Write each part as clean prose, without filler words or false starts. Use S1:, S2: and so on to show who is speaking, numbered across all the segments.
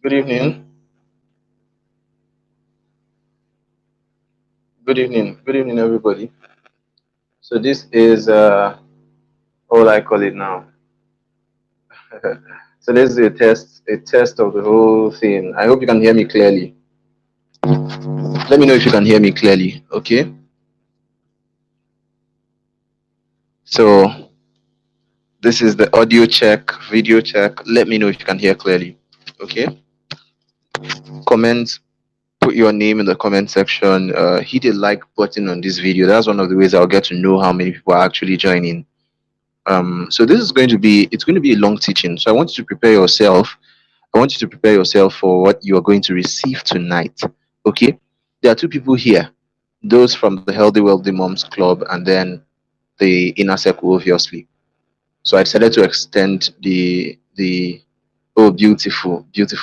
S1: Good evening. Good evening. Good evening, everybody. So this is all I call it now. So this is a test of the whole thing. I hope you can hear me clearly. Let me know if you can hear me clearly. Okay. So this is the audio check, video check. Let me know if you can hear clearly. Okay. Comment. Put your name in the comment section. Hit a like button on this video. That's one of the ways I'll get to know how many people are actually joining. So this is going to be it's going to be a long teaching. So I want you to prepare yourself. I want you to prepare yourself for what you are going to receive tonight. Okay? There are two people here. Those from the Healthy Wealthy Moms Club and then the inner circle, obviously. So I decided to extend the oh beautiful gift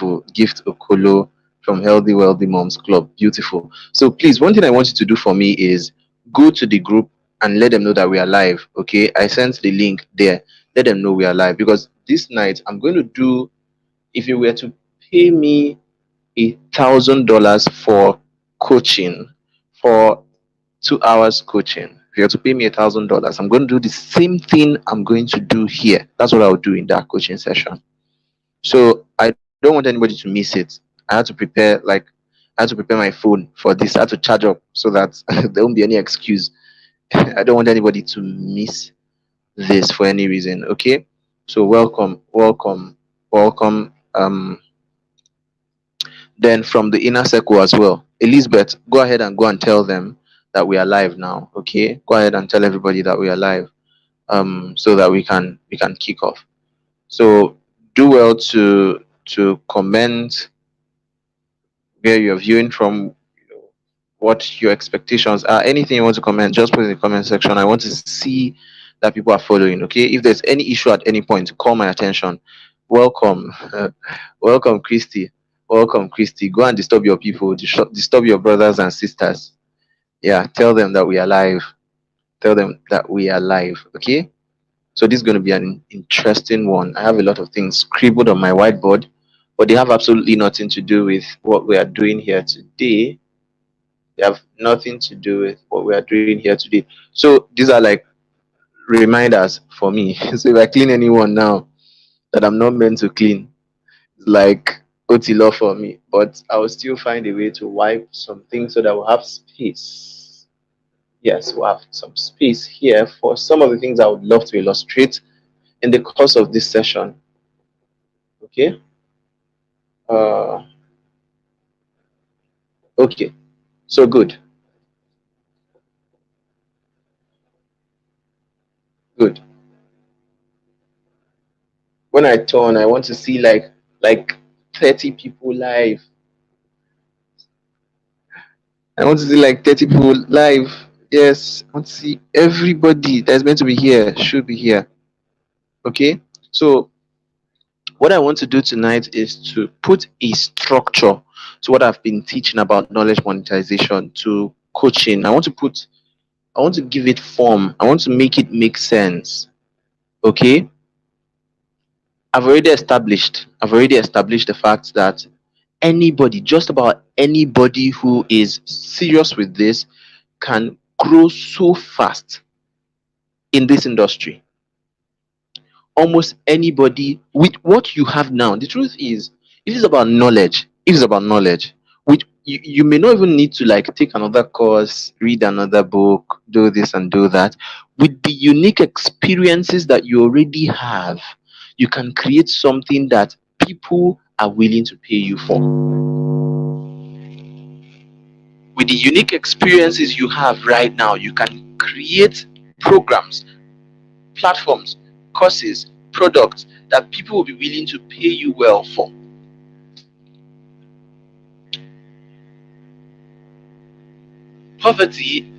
S1: Okolo from Healthy Wealthy Moms Club. Beautiful. So please, one thing I want you to do for me is go to the group and let them know that we are live. Okay. I sent the link there. Let them know we are live because this night I'm going to do, if you were to pay me $1,000 for coaching, for 2 hours coaching, if you have to pay me $1,000, I'm going to do the same thing I'm going to do here. That's what I'll do in that coaching session. So I don't want anybody to miss it. I had to prepare, like, I had to prepare my phone for this. I had to charge up so that there won't be any excuse. I don't want anybody to miss this for any reason. Okay. So welcome. Then from the inner circle as well, Elizabeth, go ahead and go and tell them that we are live now. Okay. Go ahead and tell everybody that we are live. So that we can kick off. So do well to comment where you're viewing from, what your expectations are. Anything you want to comment, just put in the comment section. I want to see that people are following. Okay. If there's any issue at any point, call my attention. Welcome. Welcome, Christy. Welcome, Christy. Go and disturb your people, disturb your brothers and sisters. Yeah, tell them that we are live. Tell them that we are live. Okay. So this is going to be an interesting one. I have a lot of things scribbled on my whiteboard, but they have absolutely nothing to do with what we are doing here today. They have nothing to do with what we are doing here today. So these are like reminders for me. So if I clean anyone now that I'm not meant to clean, it's like OT law for me. But I will still find a way to wipe some things so that we'll have space. Yes, we'll have some space here for some of the things I would love to illustrate in the course of this session. Okay. Uh, okay. So good. Good. When I turn, I want to see like 30 people live. I want to see like 30 people live. Yes, I want to see everybody that's meant to be here should be here. Okay. So what I want to do tonight is to put a structure to what I've been teaching about knowledge monetization to coaching. I want to give it form. I want to make it make sense. Okay. I've already established the fact that anybody, just about anybody who is serious with this, can grow so fast in this industry. Almost anybody with what you have now. The truth is, it is about knowledge. It is about knowledge. Which you may not even need to like take another course, read another book, do this and do that. With the unique experiences that you already have, you can create something that people are willing to pay you for. With the unique experiences you have right now, you can create programs, platforms, courses, products that people will be willing to pay you well for. Poverty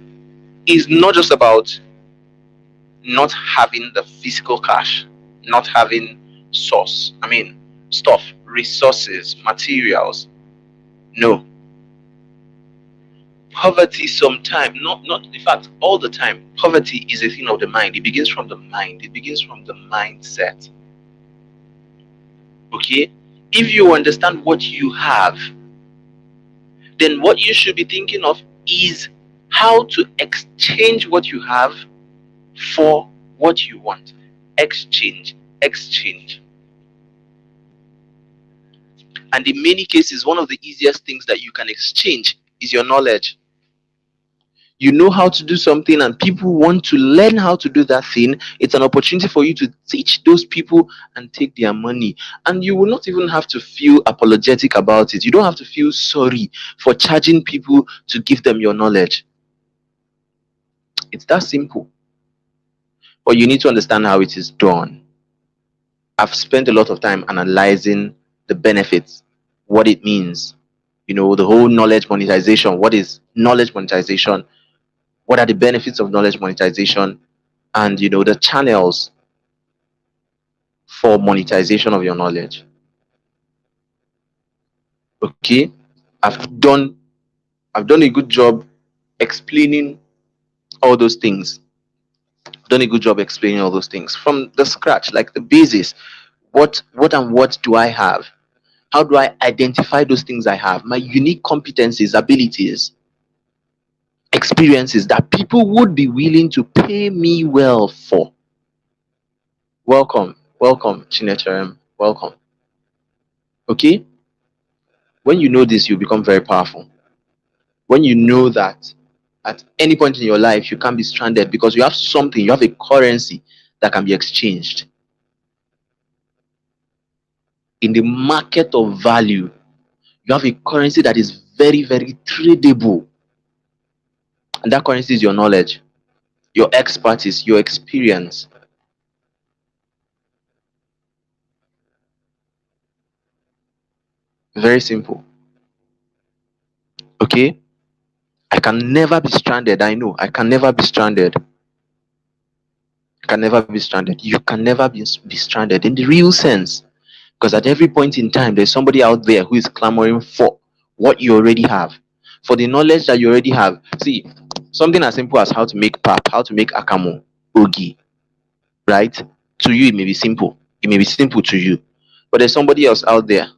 S1: is not just about not having the physical cash, not having stuff, resources, materials. No. Poverty sometimes, not in fact, all the time, poverty is a thing of the mind. It begins from the mind, it begins from the mindset. Okay? If you understand what you have, then what you should be thinking of is how to exchange what you have for what you want. Exchange, exchange. And in many cases, one of the easiest things that you can exchange is your knowledge. You know how to do something and people want to learn how to do that thing. It's an opportunity for you to teach those people and take their money. And you will not even have to feel apologetic about it. You don't have to feel sorry for charging people to give them your knowledge. It's that simple. But you need to understand how it is done. I've spent a lot of time analyzing the benefits, what it means, the whole knowledge monetization. What is knowledge monetization? What are the benefits of knowledge monetization? And the channels for monetization of your knowledge. Okay, I've done I've done a good job explaining all those things. Done a good job explaining all those things from the scratch, like the basis. What do I have? How do I identify those things I have? My unique competencies, abilities, experiences that people would be willing to pay me well for. Welcome, Chinecherem. Welcome. Okay? When you know this, you become very powerful. When you know that at any point in your life, you can't be stranded because you have something, you have a currency that can be exchanged. In the market of value, you have a currency that is very, very tradable. And that currency is your knowledge, your expertise, your experience. Very simple. Okay? I can never be stranded. I know. I can never be stranded. I can never be stranded. You can never be stranded in the real sense. Because at every point in time, there's somebody out there who is clamoring for what you already have, for the knowledge that you already have. See, something as simple as how to make pap, how to make akamu, ogi, right? To you, it may be simple. It may be simple to you. But there's somebody else out there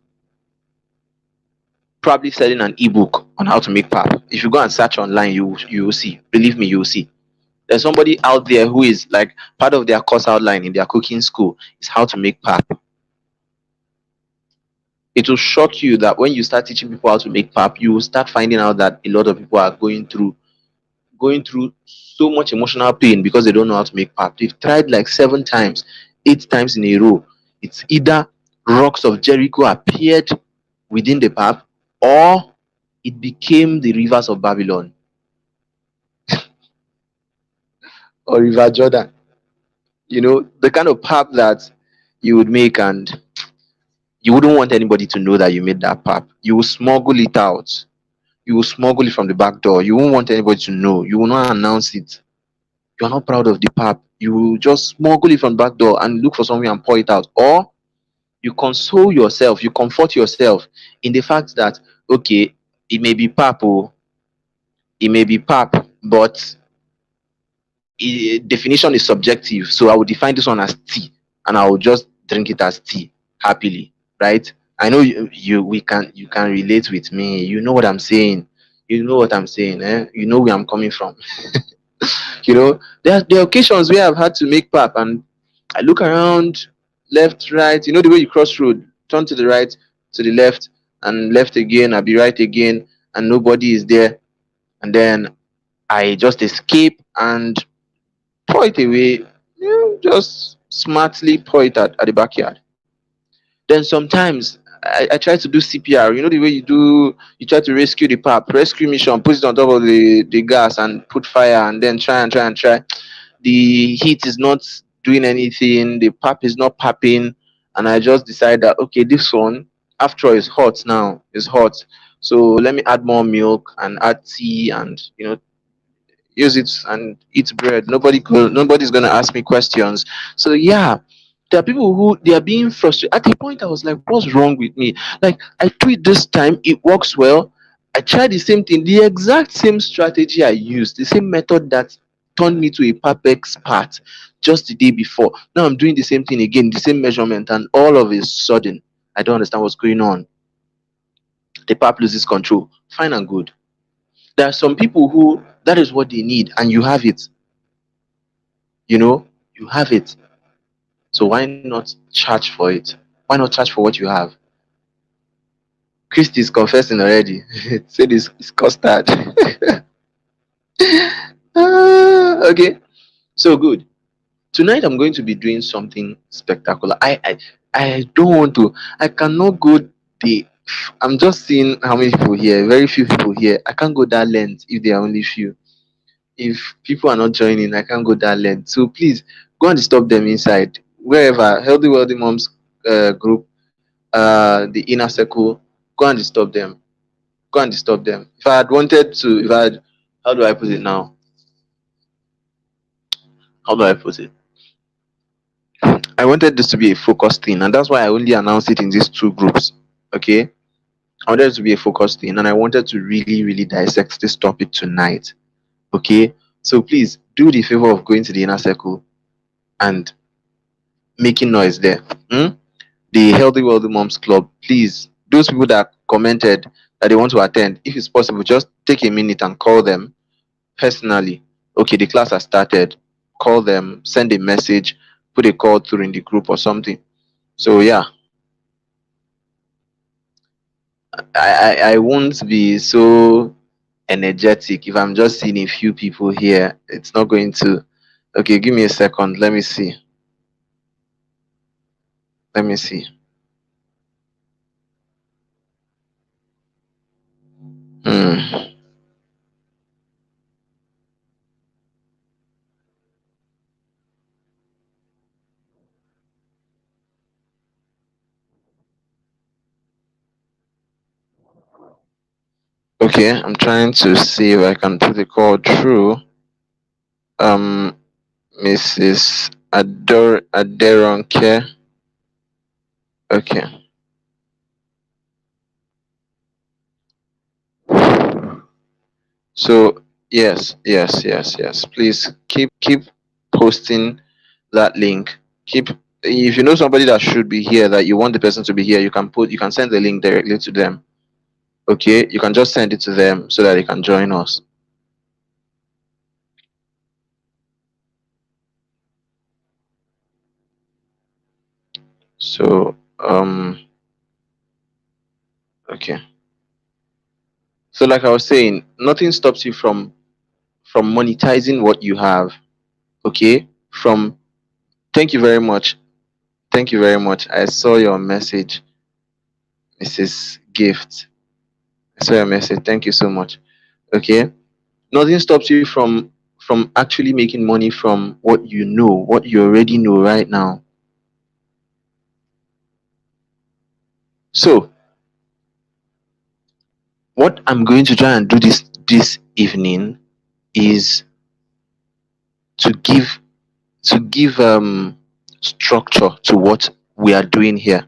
S1: probably selling an ebook on how to make pap. If you go and search online, you will see. Believe me, you will see. There's somebody out there who is like part of their course outline in their cooking school is how to make pap. It will shock you that when you start teaching people how to make pap, you will start finding out that a lot of people are going through so much emotional pain because they don't know how to make pap. They've tried like 7 times, 8 times in a row. It's either rocks of Jericho appeared within the pap or it became the rivers of Babylon or River Jordan. The kind of pap that you would make, and you wouldn't want anybody to know that you made that pap. You will smuggle it out. You will smuggle it from the back door. You won't want anybody to know. You will not announce it. You are not proud of the pap. You will just smuggle it from the back door and look for somewhere and pour it out. Or you console yourself, you comfort yourself in the fact that, okay, it may be pap, it may be pap, but definition is subjective. So I will define this one as tea and I will just drink it as tea happily, right? I know you can relate with me. You know what I'm saying. You know what I'm saying, eh? You know where I'm coming from. There are occasions where I've had to make pap and I look around, left, right. You know the way you cross road, turn to the right, to the left, and left again. I'll be right again, and nobody is there. And then I just escape and pour it away. Just smartly pour it at the backyard. Then sometimes I try to do CPR. You know the way you try to rescue the pap, rescue mission, put it on top of the gas and put fire and then try and try and try. The heat is not doing anything, the pap is not popping, and I just decide that okay, this one after all is hot now, it's hot. So let me add more milk and add tea and use it and eat bread. Nobody's gonna ask me questions. So yeah, there are people who they are being frustrated. At the point I was like, what's wrong with me? Like I do it this time, it works well. I tried the same thing, the exact same strategy I used, the same method that turned me to a pap expert just the day before. Now I'm doing the same thing again, the same measurement, and all of a sudden I don't understand what's going on. The pap loses control. Fine and good. There are some people who that is what they need, and you have it. You know, you have it. So why not charge for it? Why not charge for what you have? Christy is confessing already. Say this is custard. Okay, so good. Tonight I'm going to be doing something spectacular. I don't want to. I cannot go the. I'm just seeing how many people here. Very few people here. I can't go that length if there are only few. If people are not joining, I can't go that length. So please go and stop them inside wherever. Healthy Wealthy Moms group, the inner circle. Go and disturb them. Go and disturb them. If I had wanted to, if I had, how do I put it now? How do I put it? I wanted this to be a focused thing, and that's why I only announced it in these two groups. Okay, I wanted it to be a focused thing, and I wanted to really, really dissect this topic tonight. Okay, so please do the favor of going to the inner circle and making noise there. Hmm? The Healthy Wealthy Moms Club, please, those people that commented that they want to attend, if it's possible, just take a minute and call them personally. Okay, the class has started. Call them, send a message, put a call through in the group or something. So yeah, I won't be so energetic if I'm just seeing a few people here. It's not going to. Okay, give me a second. Let me see. Let me see. Hmm. Okay, I'm trying to see if I can put the call through. Um, Mrs. Aderonke. Okay. So yes. Please keep posting that link. Keep if you know somebody that should be here that you want the person to be here, you can send the link directly to them. Okay, you can just send it to them so that they can join us. So okay. So like I was saying, nothing stops you from monetizing what you have. Okay? From thank you very much. Thank you very much. I saw your message, Mrs. Gift. I saw your message. Thank you so much. Okay? Nothing stops you from actually making money from what you know, what you already know right now. So, what I'm going to try and do this evening is to give structure to what we are doing here.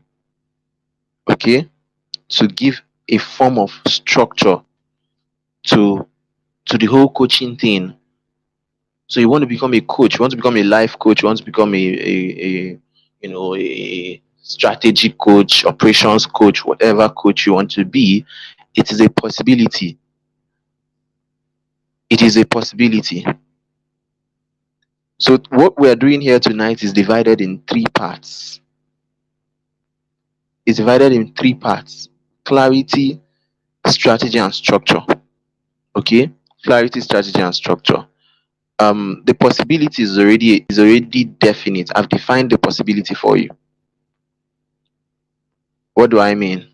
S1: Okay? To give a form of structure to to the whole coaching thing. So you want to become a coach, you want to become a life coach, you want to become a a strategy coach, operations coach, whatever coach you want to be, it is a possibility. It is a possibility. So what we are doing here tonight is divided in three parts. It's divided in three parts: clarity, strategy, and structure. Okay, clarity, strategy, and structure. The possibility is already definite. I've defined the possibility for you. What do I mean?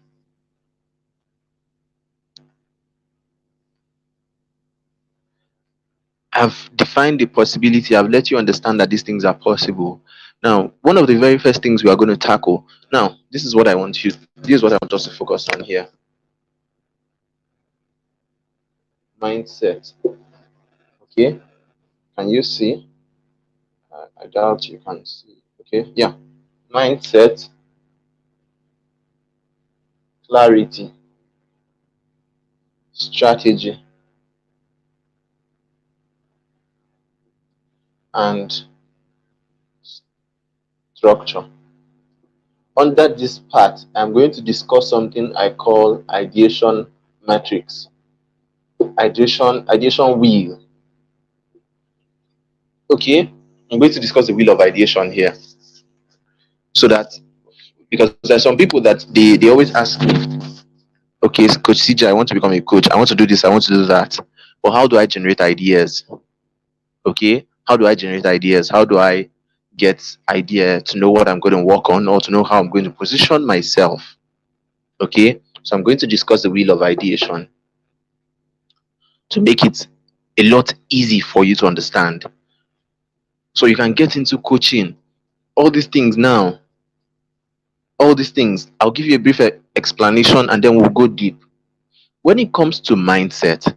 S1: I've defined the possibility. I've let you understand that these things are possible. Now, one of the very first things we are going to tackle. Now, this is what I want you. This is what I want us to focus on here. Mindset. Okay. Can you see? I doubt you can see. Okay. Yeah. Mindset, clarity, strategy, and structure. Under this part, I'm going to discuss something I call ideation matrix, ideation wheel. Okay, I'm going to discuss the wheel of ideation here, so that, because there's some people that they always ask me, okay, Coach CJ, I want to become a coach. I want to do this. I want to do that. But how do I generate ideas? Okay, how do I generate ideas? How do I get idea to know what I'm going to work on, or to know how I'm going to position myself? Okay, so I'm going to discuss the wheel of ideation to make it a lot easy for you to understand, so you can get into coaching. All these things now, all these things, I'll give you a brief explanation and then we'll go deep. When it comes to mindset,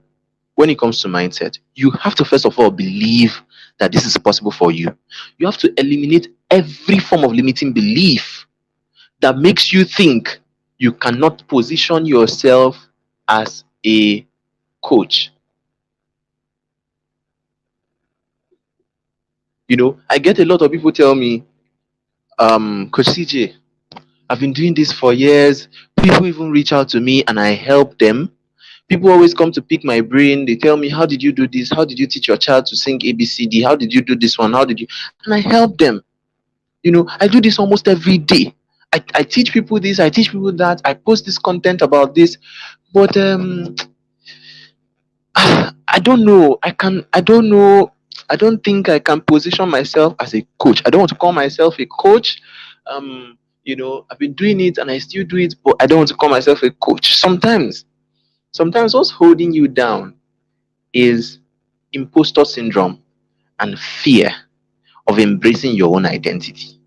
S1: you have to first of all believe that this is possible for you. You have to eliminate every form of limiting belief that makes you think you cannot position yourself as a coach. I get a lot of people tell me, Coach CJ, I've been doing this for years. People even reach out to me and I help them. People always come to pick my brain. They tell me, how did you do this? How did you teach your child to sing ABCD? How did you do this one? How did you? And I help them. I do this almost every day. I teach people this, I teach people that, I post this content about this. But I don't know. I don't know. I don't think I can position myself as a coach. I don't want to call myself a coach. I've been doing it and I still do it, but I don't want to call myself a coach. Sometimes what's holding you down is imposter syndrome and fear of embracing your own identity.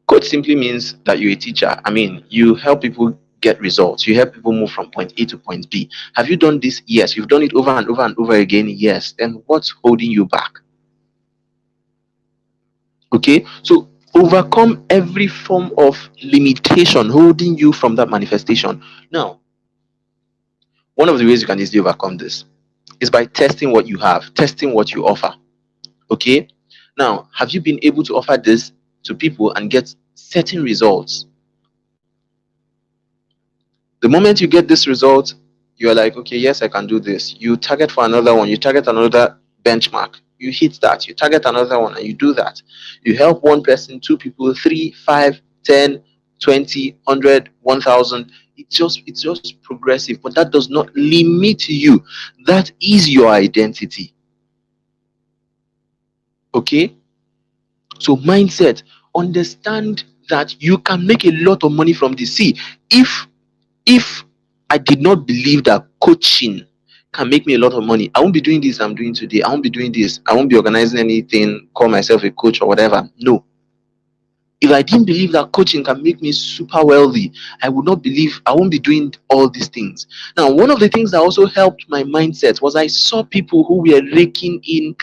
S1: Coach simply means that you're a teacher. I mean, you help people get results. You help people move from point A to point B. Have you done this? Yes. You've done it over and over and over again? Yes. Then what's holding you back? Okay. So overcome every form of limitation holding you from that manifestation. Now, one of the ways you can easily overcome this is by testing what you have, testing what you offer. Okay. Now, have you been able to offer this to people and get certain results? The moment you get this result, you're like, okay, yes, I can do this. You target for another one, you target another benchmark, you hit that, you target another one, and you do that. You help one person, two people, 3, 5, 10, 20, 100, 1,000. It's just progressive, but that does not limit you. That is your identity. Okay? So mindset, understand that you can make a lot of money from this. See, if I did not believe that coaching can make me a lot of money, I won't be doing this I'm doing today. I won't be doing this. I won't be organizing anything, call myself a coach or whatever. No. If I didn't believe that coaching can make me super wealthy, I won't be doing all these things. Now, one of the things that also helped my mindset was I saw people who were raking in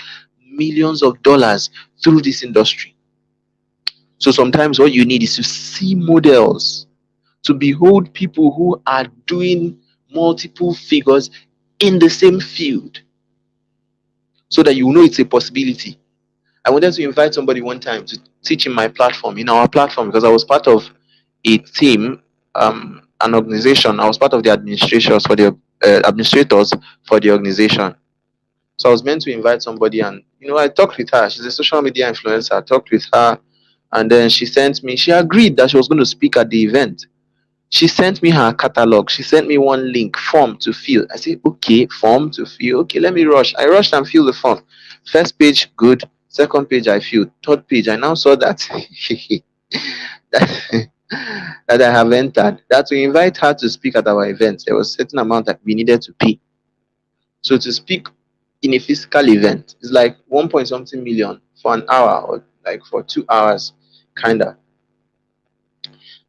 S1: millions of dollars through this industry. So sometimes what you need is to see models, to behold people who are doing multiple figures in the same field, so that you know it's a possibility. I wanted to invite somebody one time to teach in my platform, in our platform, because I was part of a team, an organization. I was part of the administrators for the organization. So I was meant to invite somebody, and I talked with her. She's a social media influencer. I talked with her, and then she agreed that she was going to speak at the event. She sent me her catalog. She sent me one link, form to fill. I said, okay, form to fill. Okay, let me rush. I rushed and filled the form. First page, good. Second page, I filled. Third page, I now saw that that, that I have entered. That to invite her to speak at our event, there was a certain amount that we needed to pay. So to speak in a physical event is like 1 point something million for an hour, or like for 2 hours, kinda.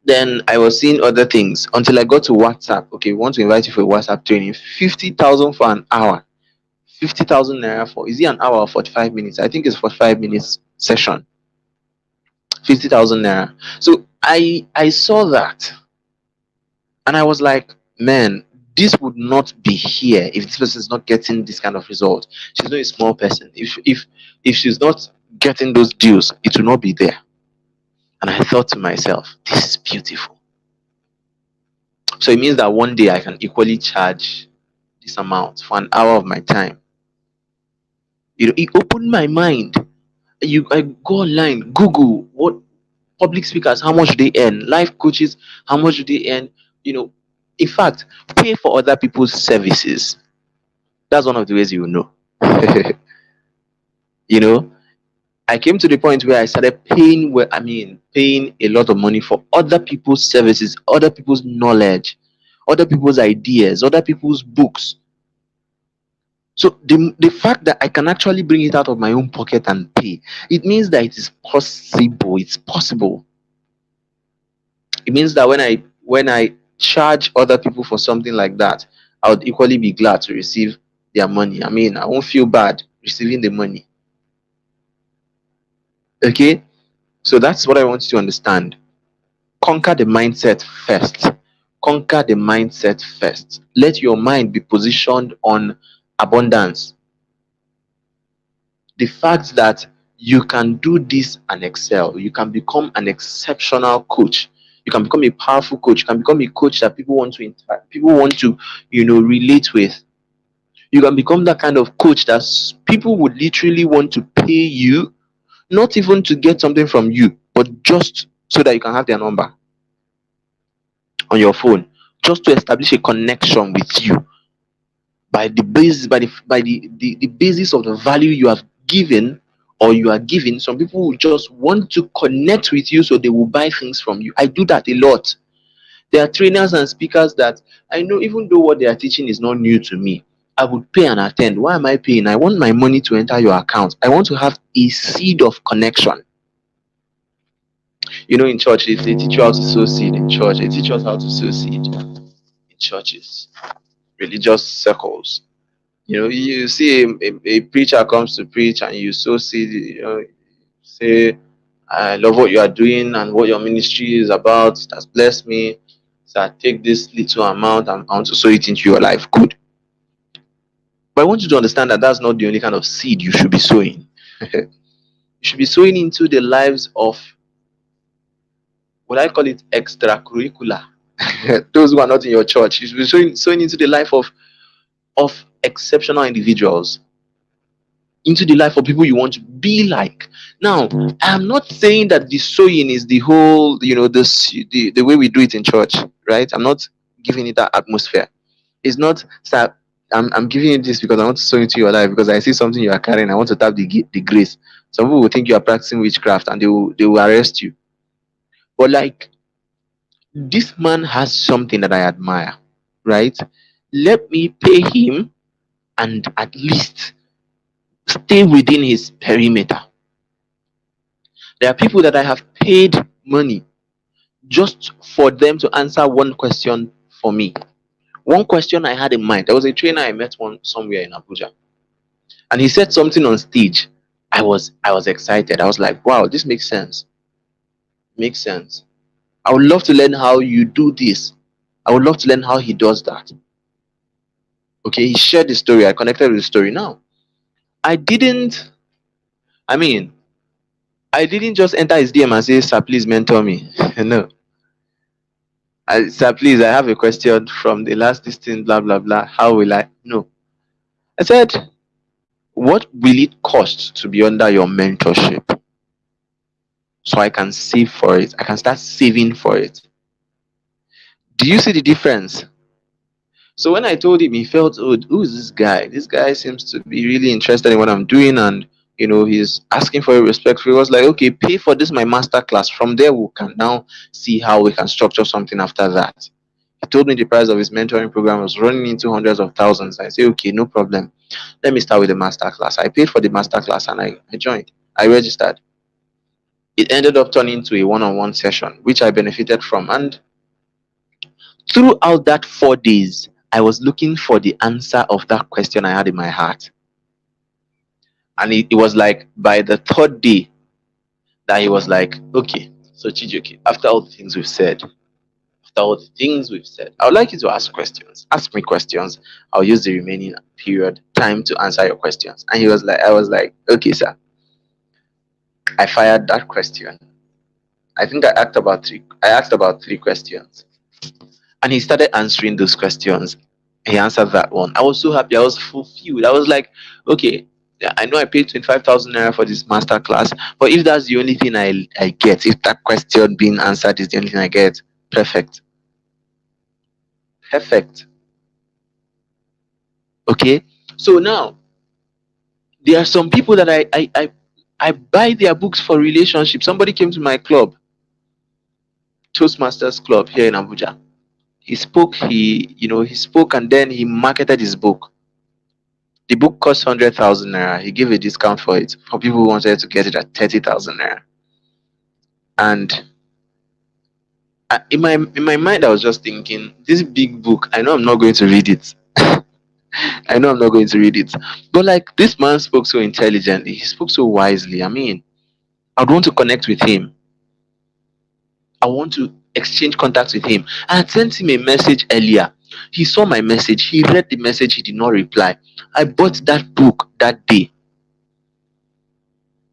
S1: Then I was seeing other things until I got to WhatsApp. Okay, we want to invite you for a WhatsApp training. 50,000 for an hour. 50,000 naira for, is it an hour or 45 minutes? I think it's 45 minutes session. 50,000 naira. So I saw that and I was like, man, this would not be here if this person is not getting this kind of result. She's not a small person. If she's not getting those deals, it will not be there. And I thought to myself, this is beautiful. So it means that one day I can equally charge this amount for an hour of my time. It opened my mind. I go online, Google what public speakers, how much do they earn? Life coaches, how much do they earn? You know, in fact, pay for other people's services. That's one of the ways you will know. you know, I came to the point where I started paying paying a lot of money for other people's services, other people's knowledge, other people's ideas, other people's books. So the fact that I can actually bring it out of my own pocket and pay, it means that it is possible. It's possible. It means that when I charge other people for something like that, I would equally be glad to receive their money. I mean, I won't feel bad receiving the money. Okay? So that's what I want you to understand. Conquer the mindset first. Conquer the mindset first. Let your mind be positioned on abundance. The fact that you can do this and excel, you can become an exceptional coach, you can become a powerful coach, you can become a coach that people want to interact, people want to, relate with. You can become that kind of coach that people would literally want to pay you, not even to get something from you, but just so that you can have their number on your phone, just to establish a connection with you by the basis by the basis of the value you have given or you are giving. Some people will just want to connect with you, so they will buy things from you. I do that a lot. There are trainers and speakers that I know, even though what they are teaching is not new to me, I would pay and attend. Why am I paying? I want my money to enter your account. I want to have a seed of connection. In church, they teach you how to sow seed. In church, they teach us how to sow seed in churches, religious circles. You see a preacher comes to preach and you sow seed, say, I love what you are doing and what your ministry is about. It has blessed me. So I take this little amount and I want to sow it into your life. Good. But I want you to understand that that's not the only kind of seed you should be sowing. You should be sowing into the lives of, what I call it, extracurricular. Those who are not in your church. You should be sowing into the life of exceptional individuals, into the life of people you want to be like. Now, I'm not saying that the sowing is the whole, the way we do it in church, right? I'm not giving it that atmosphere. It's not that I'm giving you this because I want to sow into your life, because I see something you are carrying. I want to tap the grace. Some people will think you are practicing witchcraft and they will arrest you. But like, this man has something that I admire, right? Let me pay him and at least stay within his perimeter. There are people that I have paid money just for them to answer one question for me. One question I had in mind. There was a trainer I met somewhere in Abuja, and he said something on stage. I was excited. I was like, wow, this makes sense. Makes sense. I would love to learn how you do this. I would love to learn how he does that. Okay, he shared the story. I connected with the story. Now, I didn't. I mean, I didn't just enter his DM and say, "Sir, please mentor me." No. Sir, please, I have a question from the last listing, blah, blah, blah. How will I? No. I said, what will it cost to be under your mentorship? So I can save for it. I can start saving for it. Do you see the difference? So when I told him, he felt, oh, who is this guy? This guy seems to be really interested in what I'm doing, and he's asking for a respect. He was like, okay, pay for this my master class. From there, we can now see how we can structure something after that. He told me the price of his mentoring program was running into hundreds of thousands. I say, okay, no problem. Let me start with the master class. I paid for the master class and I joined. I registered. It ended up turning into a one-on-one session, which I benefited from. And throughout that 4 days, I was looking for the answer of that question I had in my heart. And it was like by the third day that he was like, okay, so Chijioke, after all the things we've said, I would like you to ask questions. Ask me questions. I'll use the remaining time to answer your questions. And I was like, okay, sir. I fired that question. I think I asked about three questions, and he started answering those questions. He answered that one. I was so happy. I was fulfilled. I was like, okay, yeah, I know I paid 25,000 naira for this master class, but if that's the only thing I get, if that question being answered is the only thing I get, perfect. Perfect. Okay. So now there are some people that I buy their books for relationship. Somebody came to my club, Toastmasters Club here in Abuja. He spoke and then he marketed his book. The book cost 100,000 naira. He gave a discount for it for people who wanted to get it at 30,000 naira. And in my mind, I was just thinking, this big book. I know I'm not going to read it. I know I'm not going to read it. But like this man spoke so intelligently. He spoke so wisely. I mean, I'd want to connect with him. I want to exchange contacts with him. I had sent him a message earlier. He saw my message. He read the message. He did not reply. I bought that book that day.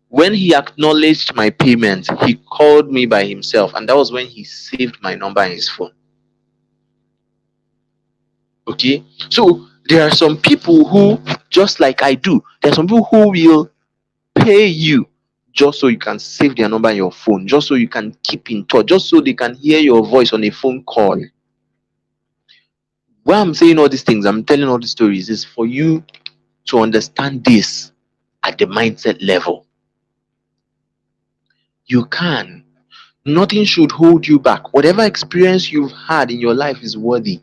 S1: When he acknowledged my payment, he called me by himself, and that was when he saved my number in his phone. Okay, so there are some people who, just like I do, there are some people who will pay you just so you can save their number in your phone, just so you can keep in touch, just so they can hear your voice on a phone call. Why I'm saying all these things, I'm telling all these stories, is for you to understand this at the mindset level. You can. Nothing should hold you back. Whatever experience you've had in your life is worthy.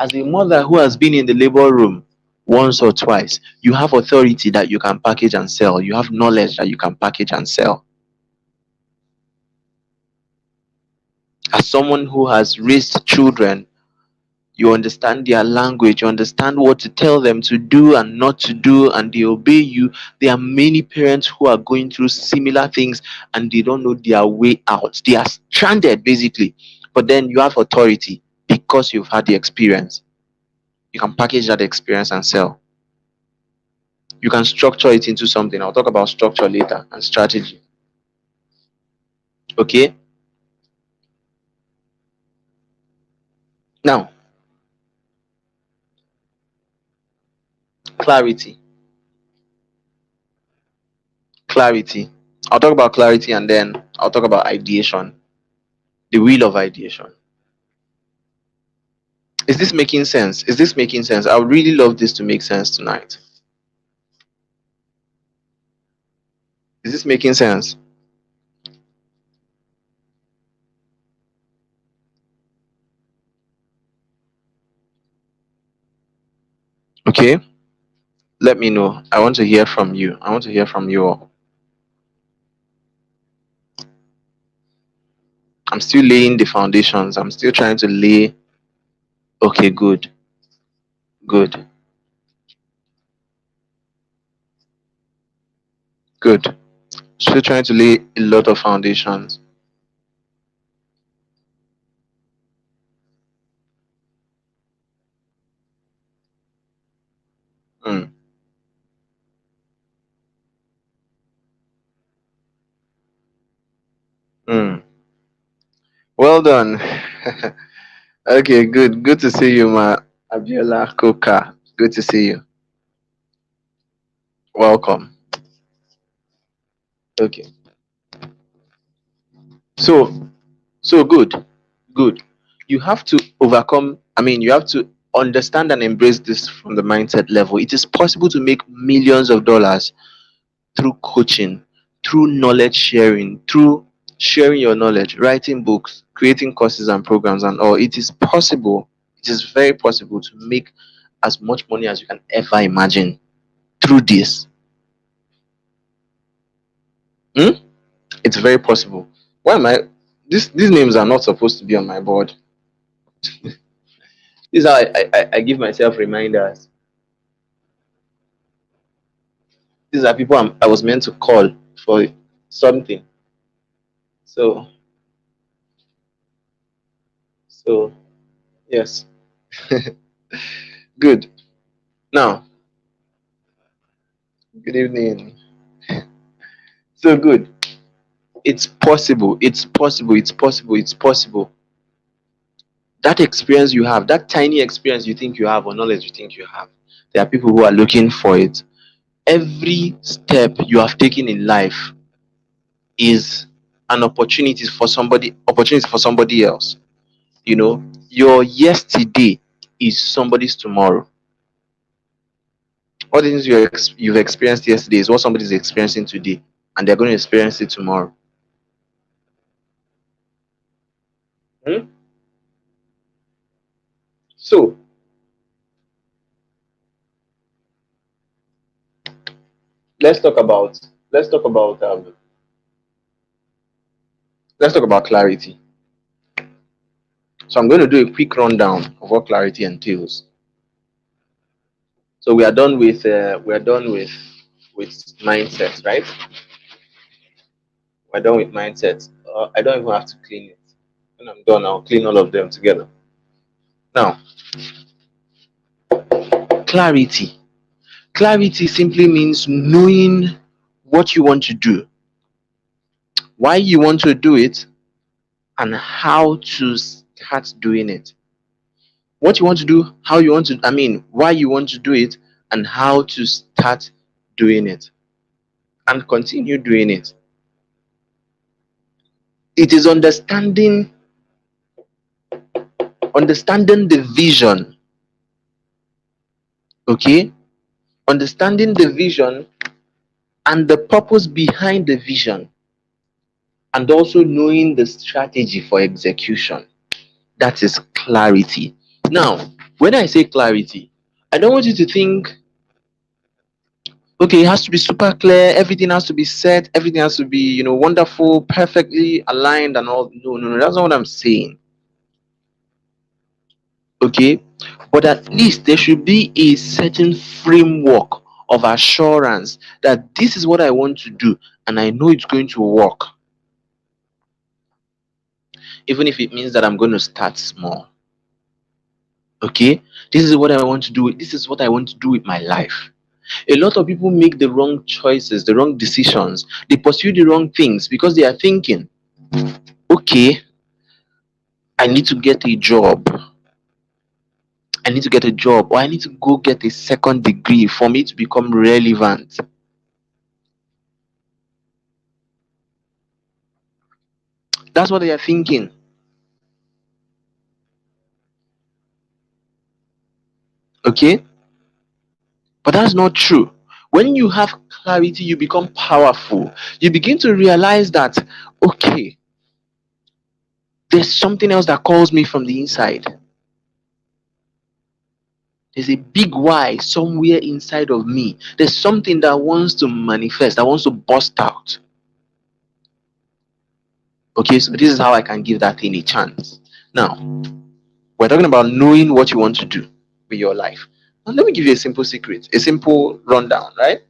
S1: As a mother who has been in the labor room once or twice, you have authority that you can package and sell. You have knowledge that you can package and sell. As someone who has raised children, you understand their language, you understand what to tell them to do and not to do, and they obey you. There are many parents who are going through similar things and they don't know their way out. They are stranded basically. But then you have authority because you've had the experience. You can package that experience and sell. You can structure it into something. I'll talk about structure later and strategy. Okay? Now, clarity. Clarity. I'll talk about clarity and then I'll talk about ideation. The wheel of ideation. Is this making sense? Is this making sense? I would really love this to make sense tonight. Is this making sense? Okay? Let me know. I want to hear from you. I want to hear from you all. I'm still laying the foundations. I'm still trying to lay. Okay, good. Good. Good. Still trying to lay a lot of foundations. Mm. Mm. Well done. Okay, good. Good to see you, Ma Abiola Koka. Good to see you. Welcome. Okay. So, so good. Good. You have to overcome, you have to understand and embrace this from the mindset level. It is possible to make millions of dollars through coaching, through knowledge sharing, through sharing your knowledge, writing books, creating courses and programs and all. It is possible. It is very possible to make as much money as you can ever imagine through this. Hmm? It's very possible. Why am I? These names are not supposed to be on my board. This is how I give myself reminders. These are people I was meant to call for something. So, so yes, good. Now, good evening. So good. It's possible. It's possible. It's possible. It's possible. That experience you have, that tiny experience you think you have, or knowledge you think you have, there are people who are looking for it. Every step you have taken in life is an opportunity for somebody else. You know, your yesterday is somebody's tomorrow. All the things you've experienced yesterday is what somebody's experiencing today, and they're going to experience it tomorrow. Hmm? So let's talk about let's talk about um, let's talk about clarity. So I'm going to do a quick rundown of what clarity entails. So we are done with mindset, right? We're done with mindset. I don't even have to clean it. When I'm done, I'll clean all of them together. Now, clarity. Clarity simply means knowing what you want to do, why you want to do it, and how to start doing it. What you want to do, how you want to, I mean, why you want to do it, and how to start doing it and continue doing it. It is understanding the vision, okay? Understanding the vision and the purpose behind the vision, and also knowing the strategy for execution. That is clarity. Now, when I say clarity, I don't want you to think, okay, it has to be super clear, everything has to be set, everything has to be, wonderful, perfectly aligned, and all. No, no, no, that's not what I'm saying. Okay, but at least there should be a certain framework of assurance that this is what I want to do, and I know it's going to work, even if it means that I'm going to start small. Okay, this is what I want to do. This is what I want to do with my life. A lot of people make the wrong choices, the wrong decisions. They pursue the wrong things because they are thinking, okay, I need to get a job. I need to get a job, or I need to go get a second degree for me to become relevant. That's what they are thinking. Okay, but that's not true. When you have clarity, you become powerful. You begin to realize that, okay, there's something else that calls me from the inside. There's a big why somewhere inside of me. There's something that wants to manifest, that wants to burst out. Okay, so this is how I can give that thing a chance. Now, we're talking about knowing what you want to do with your life. Now, let me give you a simple secret, a simple rundown, right?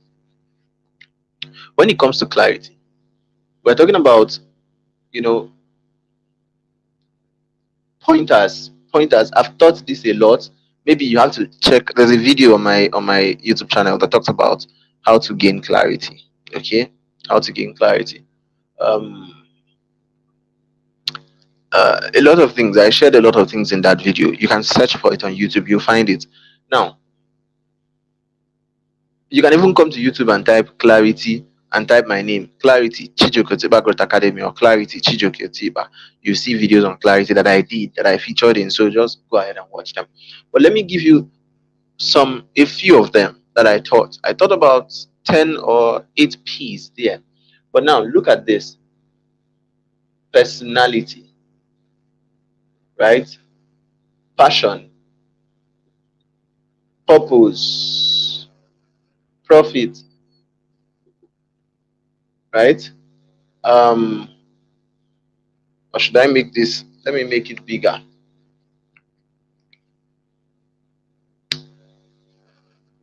S1: When it comes to clarity, we're talking about, you know, pointers. I've taught this a lot. Maybe you have to check. There's a video on my YouTube channel that talks about how to gain clarity. Okay, how to gain clarity. Um, a lot of things. I shared a lot of things in that video. You can search for it on YouTube. You'll find it. Now, you can even come to YouTube and type clarity and type my name, Clarity Chijioke Otiba Growth Academy, or Clarity Chijioke Otiba. You see videos on clarity that I did, that I featured in. So just go ahead and watch them. But let me give you a few of them that I taught. I taught about 10 or 8 P's there. But now look at this: personality, right? Passion, purpose, profit, right? Um, or should I make this? Let me make it bigger.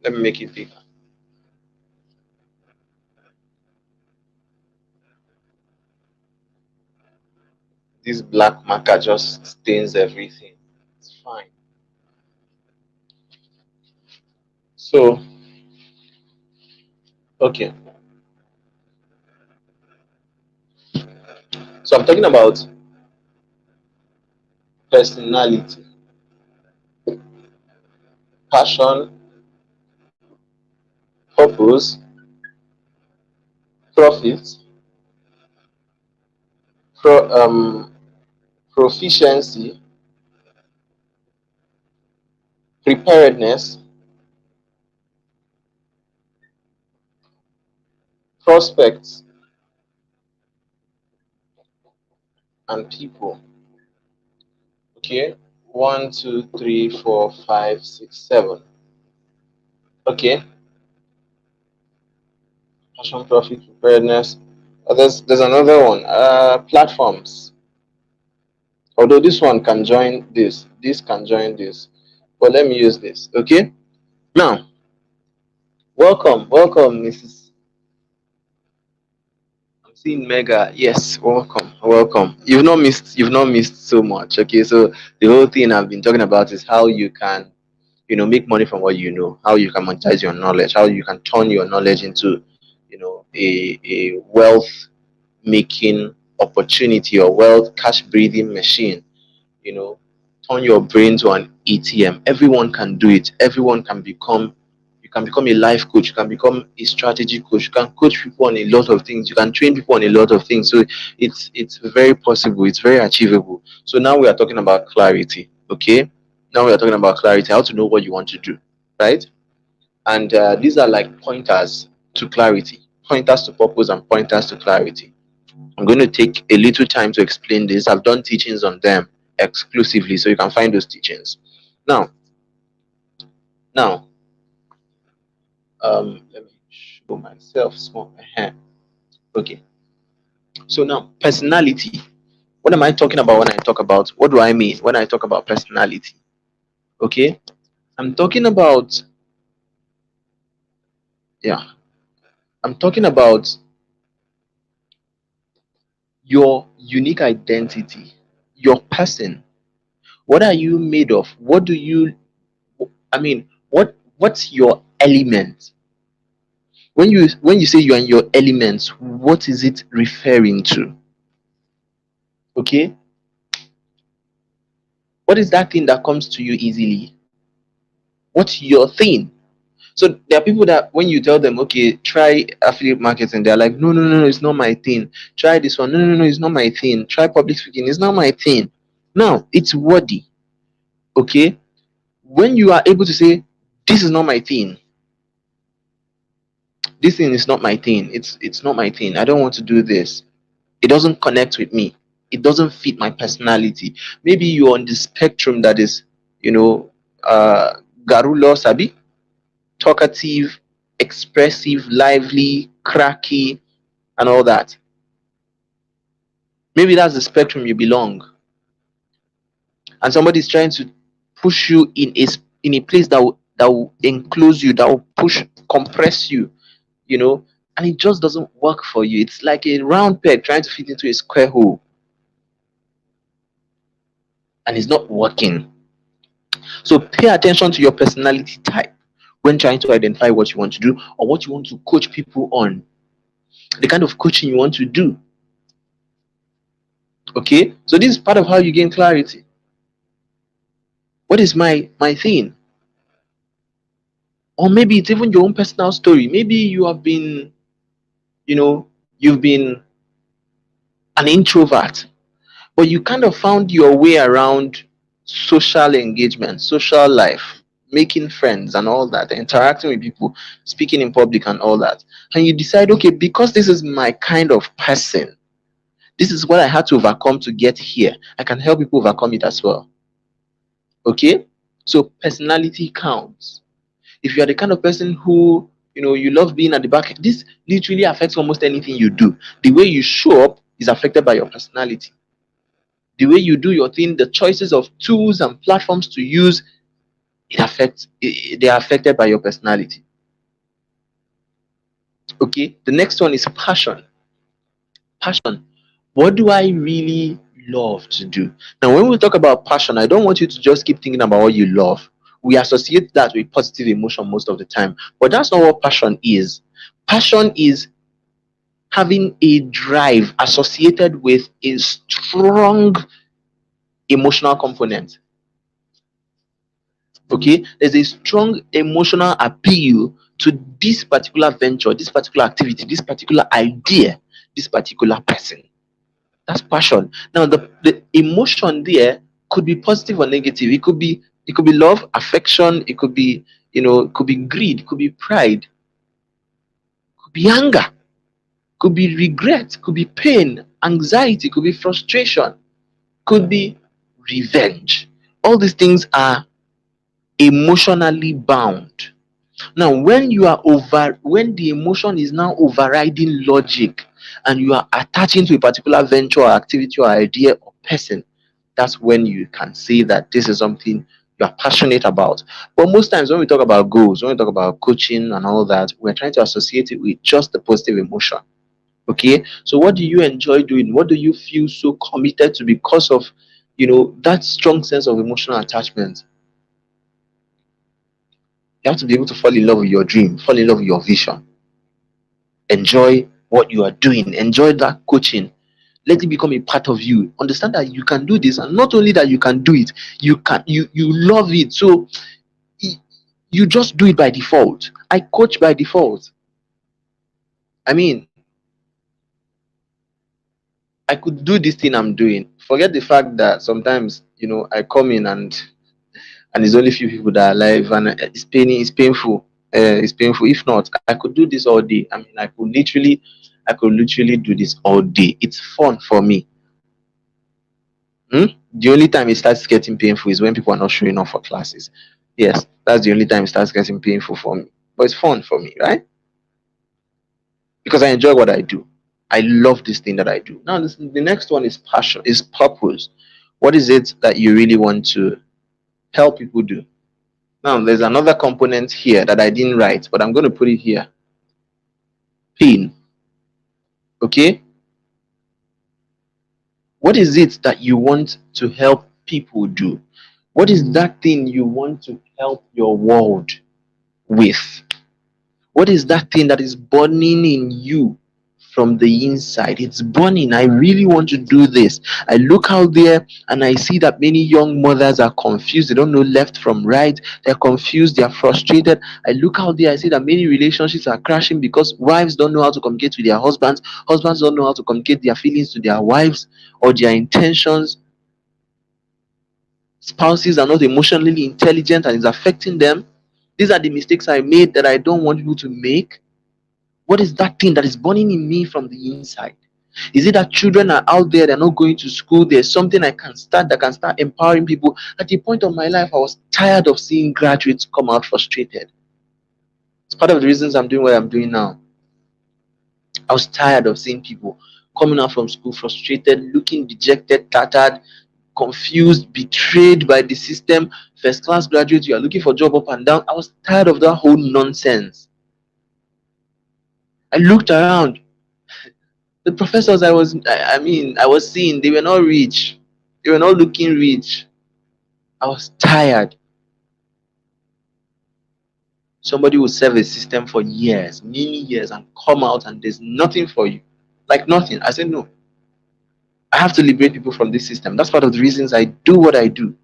S1: Let me make it bigger. This black marker just stains everything. It's fine. So, okay. So I'm talking about personality, passion, purpose, profit, pro, proficiency, preparedness, prospects, and people. Okay, one, two, three, four, five, six, seven. Okay, passion, profit, preparedness. There's another one. Platforms. Although this one can join this can join this, but let me use this. Okay, now welcome, Mrs. I'm seeing Mega. Yes, welcome. You've not missed so much. Okay, so the whole thing I've been talking about is how you can, make money from what you know, how you can monetize your knowledge, how you can turn your knowledge into, a wealth making opportunity or wealth cash breathing machine. you know Turn your brain to an ATM. Everyone can do it. Everyone can become You can become a life coach, you can become a strategy coach, you can coach people on a lot of things, you can train people on a lot of things. So it's very possible, it's very achievable. So now we are talking about clarity. Okay, now we are talking about clarity, how to know what you want to do, right? And these are like pointers to clarity, pointers to purpose, and pointers to clarity. I'm going to take a little time to explain this. I've done teachings on them exclusively, so you can find those teachings. Now, now, let me show myself small. Okay. So now, personality. What am I talking about when I talk about? What do I mean when I talk about personality? Okay. I'm talking about, yeah. I'm talking about your unique identity, your person. What are you made of? What do you? I mean, what's your element? When you say you're in your elements, what is it referring to? Okay, what is that thing that comes to you easily? What's your thing? So there are people that when you tell them, okay, try affiliate marketing, they're like, no, no, no, no, it's not my thing. Try this one, no, no, no, no, it's not my thing. Try public speaking, it's not my thing. Now it's worthy. Okay, when you are able to say, this is not my thing, this thing is not my thing, it's not my thing, I don't want to do this, it doesn't connect with me, it doesn't fit my personality. Maybe you're on the spectrum that is, you know garulo sabi, talkative, expressive, lively, cracky, and all that. Maybe that's the spectrum you belong, and somebody is trying to push you in a place that will enclose you, that will push, compress you, and it just doesn't work for you. It's like a round peg trying to fit into a square hole, and it's not working. So pay attention to your personality type when trying to identify what you want to do or what you want to coach people on, the kind of coaching you want to do. Okay, so this is part of how you gain clarity. What is my thing? Or maybe it's even your own personal story. Maybe you've been an introvert, but you kind of found your way around social engagement, social life, making friends and all that, interacting with people, speaking in public and all that. And you decide, okay, because this is my kind of person, this is what I had to overcome to get here, I can help people overcome it as well. Okay, so personality counts. If you are the kind of person who, you love being at the back, this literally affects almost anything you do. The way you show up is affected by your personality. The way you do your thing, the choices of tools and platforms to use, they are affected by your personality. Okay, the next one is passion. Passion. What do I really love to do? Now, when we talk about passion, I don't want you to just keep thinking about what you love. We associate that with positive emotion most of the time, but that's not what passion is. Passion is having a drive associated with a strong emotional component. Okay, there's a strong emotional appeal to this particular venture, this particular activity, this particular idea, this particular person. That's passion. Now, the emotion there could be positive or negative. It could be love, affection. It could be, it could be greed. It could be pride. Could be anger. Could be regret. Could be pain, anxiety. Could be frustration. Could be revenge. All these things are emotionally bound. Now, when the emotion is now overriding logic and you are attaching to a particular venture or activity or idea or person, that's when you can say that this is something you are passionate about. But most times when we talk about goals, when we talk about coaching and all that, we're trying to associate it with just the positive emotion. Okay. So what do you enjoy doing? What do you feel so committed to because of that strong sense of emotional attachment? You have to be able to fall in love with your dream, fall in love with your vision, enjoy what you are doing, enjoy that coaching. Let it become a part of you. Understand that you can do this, and not only that you can do it, you love it. So you just do it by default. I coach by default. I mean, I could do this thing I'm doing. Forget the fact that sometimes I come in and it's only few people that are alive, and it's painful. It's painful. If not, I could do this all day. I mean, I could literally do this all day. It's fun for me. Hmm? The only time it starts getting painful is when people are not showing up for classes. Yes, that's the only time it starts getting painful for me. But it's fun for me, right? Because I enjoy what I do. I love this thing that I do. Now, the next one is passion, is purpose. What is it that you really want to help people do? Now, there's another component here that I didn't write, but I'm going to put it here. Pain. Okay? What is it that you want to help people do? What is that thing you want to help your world with? What is that thing that is burning in you from the inside? It's burning. I really want to do this. I look out there and I see that many young mothers are confused. They don't know left from right. They're confused. They're frustrated. I look out there. I see that many relationships are crashing because wives don't know how to communicate with their husbands. Husbands don't know how to communicate their feelings to their wives or their intentions. Spouses are not emotionally intelligent and it's affecting them. These are the mistakes I made that I don't want people to make. What is that thing that is burning in me from the inside? Is it that children are out there, they're not going to school? There's something I can start that can start empowering people. At the point of my life, I was tired of seeing graduates come out frustrated. It's part of the reasons I'm doing what I'm doing now. I was tired of seeing people coming out from school frustrated, looking dejected, tattered, confused, betrayed by the system. First class graduates, you are looking for a job up and down. I was tired of that whole nonsense. I looked around. The professors I was seeing, they were not rich. They were not looking rich. I was tired. Somebody will serve a system for years, many years, and come out and there's nothing for you. Like nothing. I said, no. I have to liberate people from this system. That's part of the reasons I do what I do.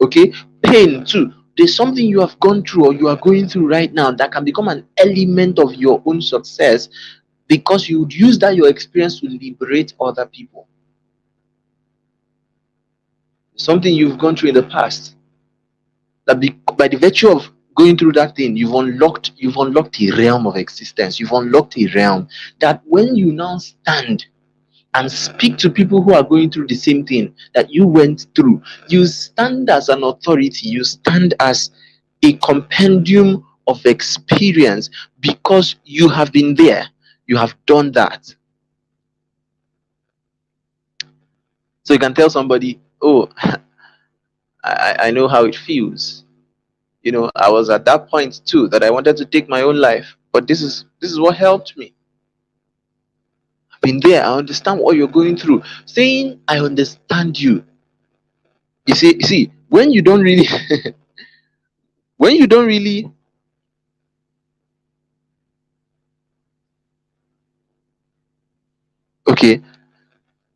S1: Okay? Pain too. There's something you have gone through or you are going through right now that can become an element of your own success because you would use that your experience to liberate other people. Something you've gone through in the past that by the virtue of going through that thing, you've unlocked a realm of existence. You've unlocked a realm that when you now stand and speak to people who are going through the same thing that you went through, you stand as an authority, you stand as a compendium of experience because you have been there, you have done that. So you can tell somebody, oh, I know how it feels. I was at that point too that I wanted to take my own life, but this is what helped me. I've been there. I understand what you're going through. Saying I understand you. You see, when you don't really when you don't really Okay,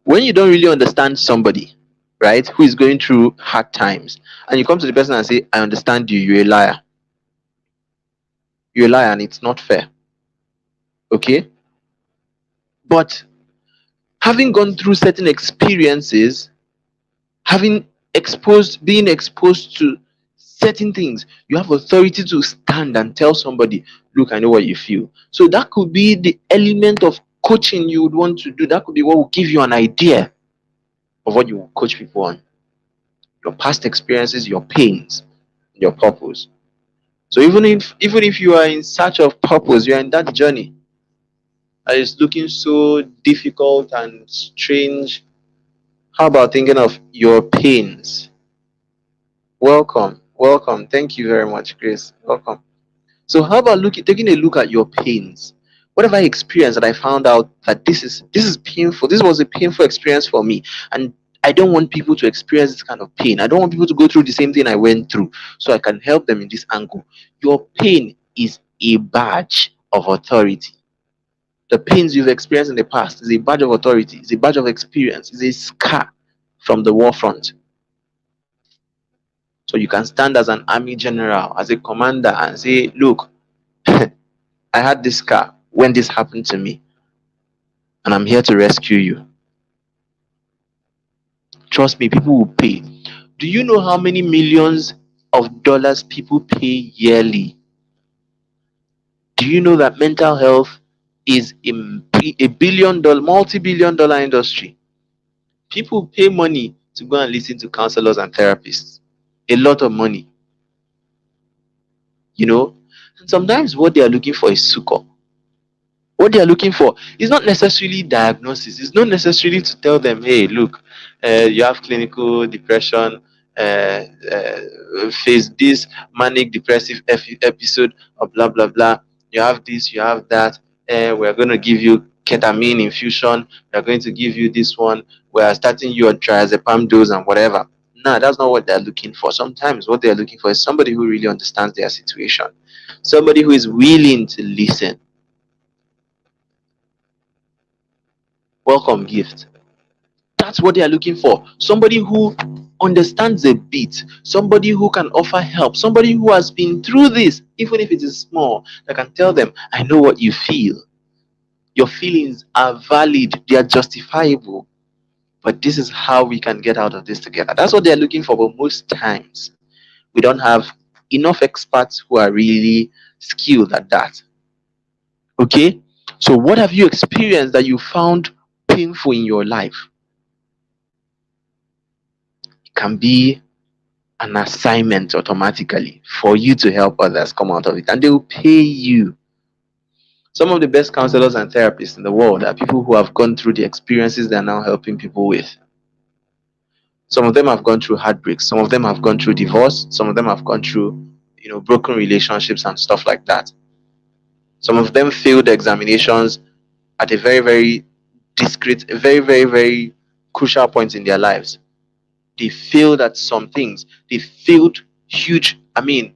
S1: when you don't really understand somebody, right, who is going through hard times, and you come to the person and say, I understand you, you're a liar. You're a liar and it's not fair. Okay? But having gone through certain experiences, having being exposed to certain things, you have authority to stand and tell somebody, look, I know what you feel. So that could be the element of coaching you would want to do. That could be what will give you an idea of what you will coach people on. Your past experiences, your pains, your purpose. So even if you are in search of purpose, you are in that journey and it's looking so difficult and strange. How about thinking of your pains? Welcome, welcome. Thank you very much, Grace. Welcome. So how about taking a look at your pains? What have I experienced that I found out that this is painful? This was a painful experience for me, and I don't want people to experience this kind of pain. I don't want people to go through the same thing I went through, so I can help them in this angle. Your pain is a badge of authority. The pains you've experienced in the past is a badge of authority, is a badge of experience, is a scar from the war front. So you can stand as an army general, as a commander, and say, look, I had this scar when this happened to me, and I'm here to rescue you. Trust me, people will pay. Do you know how many millions of dollars people pay yearly? Do you know that mental health is a billion dollar, multi-billion dollar industry? People pay money to go and listen to counselors and therapists. A lot of money, you know. And sometimes what they are looking for is succor. What they are looking for is not necessarily diagnosis. It's not necessarily to tell them, hey, look, you have clinical depression, face this manic depressive episode, or blah, blah, blah. You have this, you have that. We're going to give you ketamine infusion. We're going to give you this one. We're starting you on triazepam dose and whatever. No, that's not what they're looking for. Sometimes what they're looking for is somebody who really understands their situation, somebody who is willing to listen. Welcome, gift. That's what they are looking for. Somebody who understands a bit, somebody who can offer help, somebody who has been through this, even if it is small, that can tell them, I know what you feel. Your feelings are valid, they are justifiable. But this is how we can get out of this together. That's what they're looking for. But most times, we don't have enough experts who are really skilled at that. Okay? So, what have you experienced that you found painful in your life? It can be an assignment automatically for you to help others come out of it, and they will pay you. Some of the best counselors and therapists in the world are people who have gone through the experiences they're now helping people with. Some of them have gone through heartbreaks, some of them have gone through divorce, some of them have gone through, broken relationships and stuff like that. Some of them failed examinations at a very, very discreet, a very, very, very crucial point in their lives. They failed at some things. They failed huge. I mean,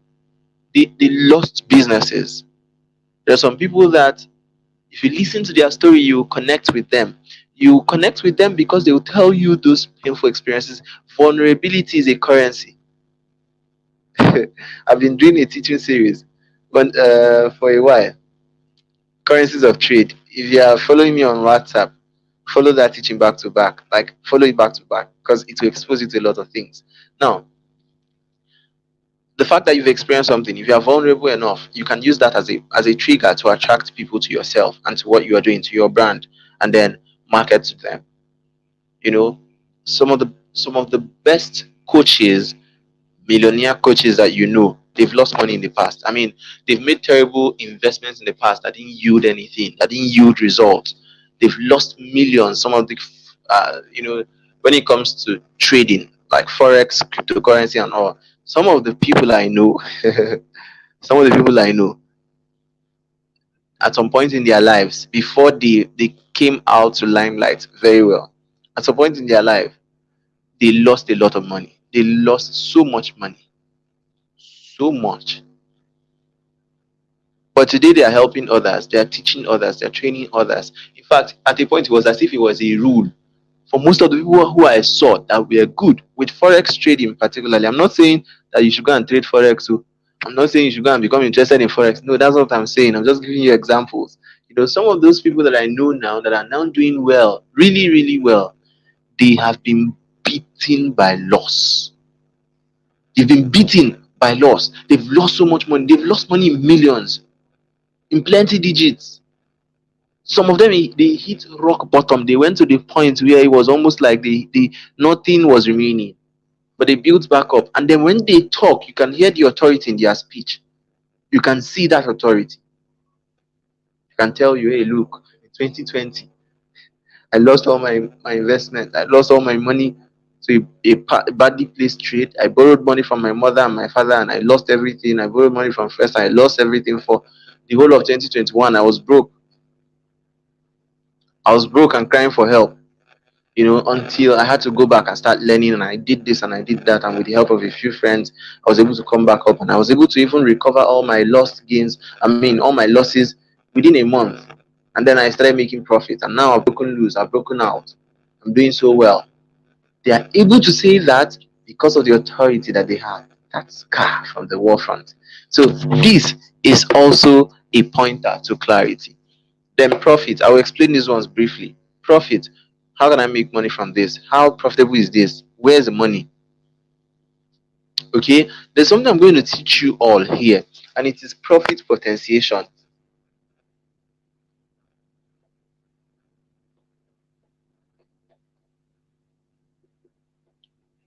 S1: they lost businesses. There are some people that if you listen to their story, you connect with them. You connect with them because they will tell you those painful experiences. Vulnerability is a currency. I've been doing a teaching series for a while. Currencies of trade. If you are following me on WhatsApp, follow that teaching back to back. Like follow it back to back because it will expose you to a lot of things. Now, the fact that you've experienced something, if you are vulnerable enough, you can use that as a trigger to attract people to yourself and to what you are doing, to your brand, and then market to them. You know, some of the best coaches, millionaire coaches that they've lost money in the past. I mean, they've made terrible investments in the past that didn't yield anything, that didn't yield results. They've lost millions. Some of the when it comes to trading, like forex, cryptocurrency, and all, some of the people I know, some of the people I know, at some point in their lives, before they came out to limelight very well, at some point in their life, they lost a lot of money. They lost so much money, so much. But today they are helping others, they are teaching others, they are training others. In fact, at a point, it was as if it was a rule for most of the people who I saw that were good with forex trading, particularly. I'm not saying that you should go and trade forex. So I'm not saying you should go and become interested in forex. No, that's not what I'm saying. I'm just giving you examples. Some of those people that I know now that are now doing well, really, really well, they have been beaten by loss. They've been beaten by loss. They've lost so much money. They've lost money in millions, in plenty digits. Some of them they hit rock bottom. They went to the point where it was almost like the nothing was remaining, but they built back up. And then when they talk, you can hear the authority in their speech. You can see that authority. You can tell you, hey, look, in 2020, I lost all my investment. I lost all my money to a badly placed trade. I borrowed money from my mother and my father, and I lost everything. I borrowed money from friends, and I lost everything for the whole of 2021. I was broke. I was broke and crying for help, until I had to go back and start learning. And I did this and I did that. And with the help of a few friends, I was able to come back up, and I was able to even recover all my lost gains. All my losses within a month. And then I started making profits. And now I've broken loose. I've broken out. I'm doing so well. They are able to say that because of the authority that they have. That's car from the war front. So this is also a pointer to clarity. Then profit. I will explain these ones briefly. Profit. How can I make money from this? How profitable is this? Where's the money? Okay, there's something I'm going to teach you all here, and it is profit potentiation.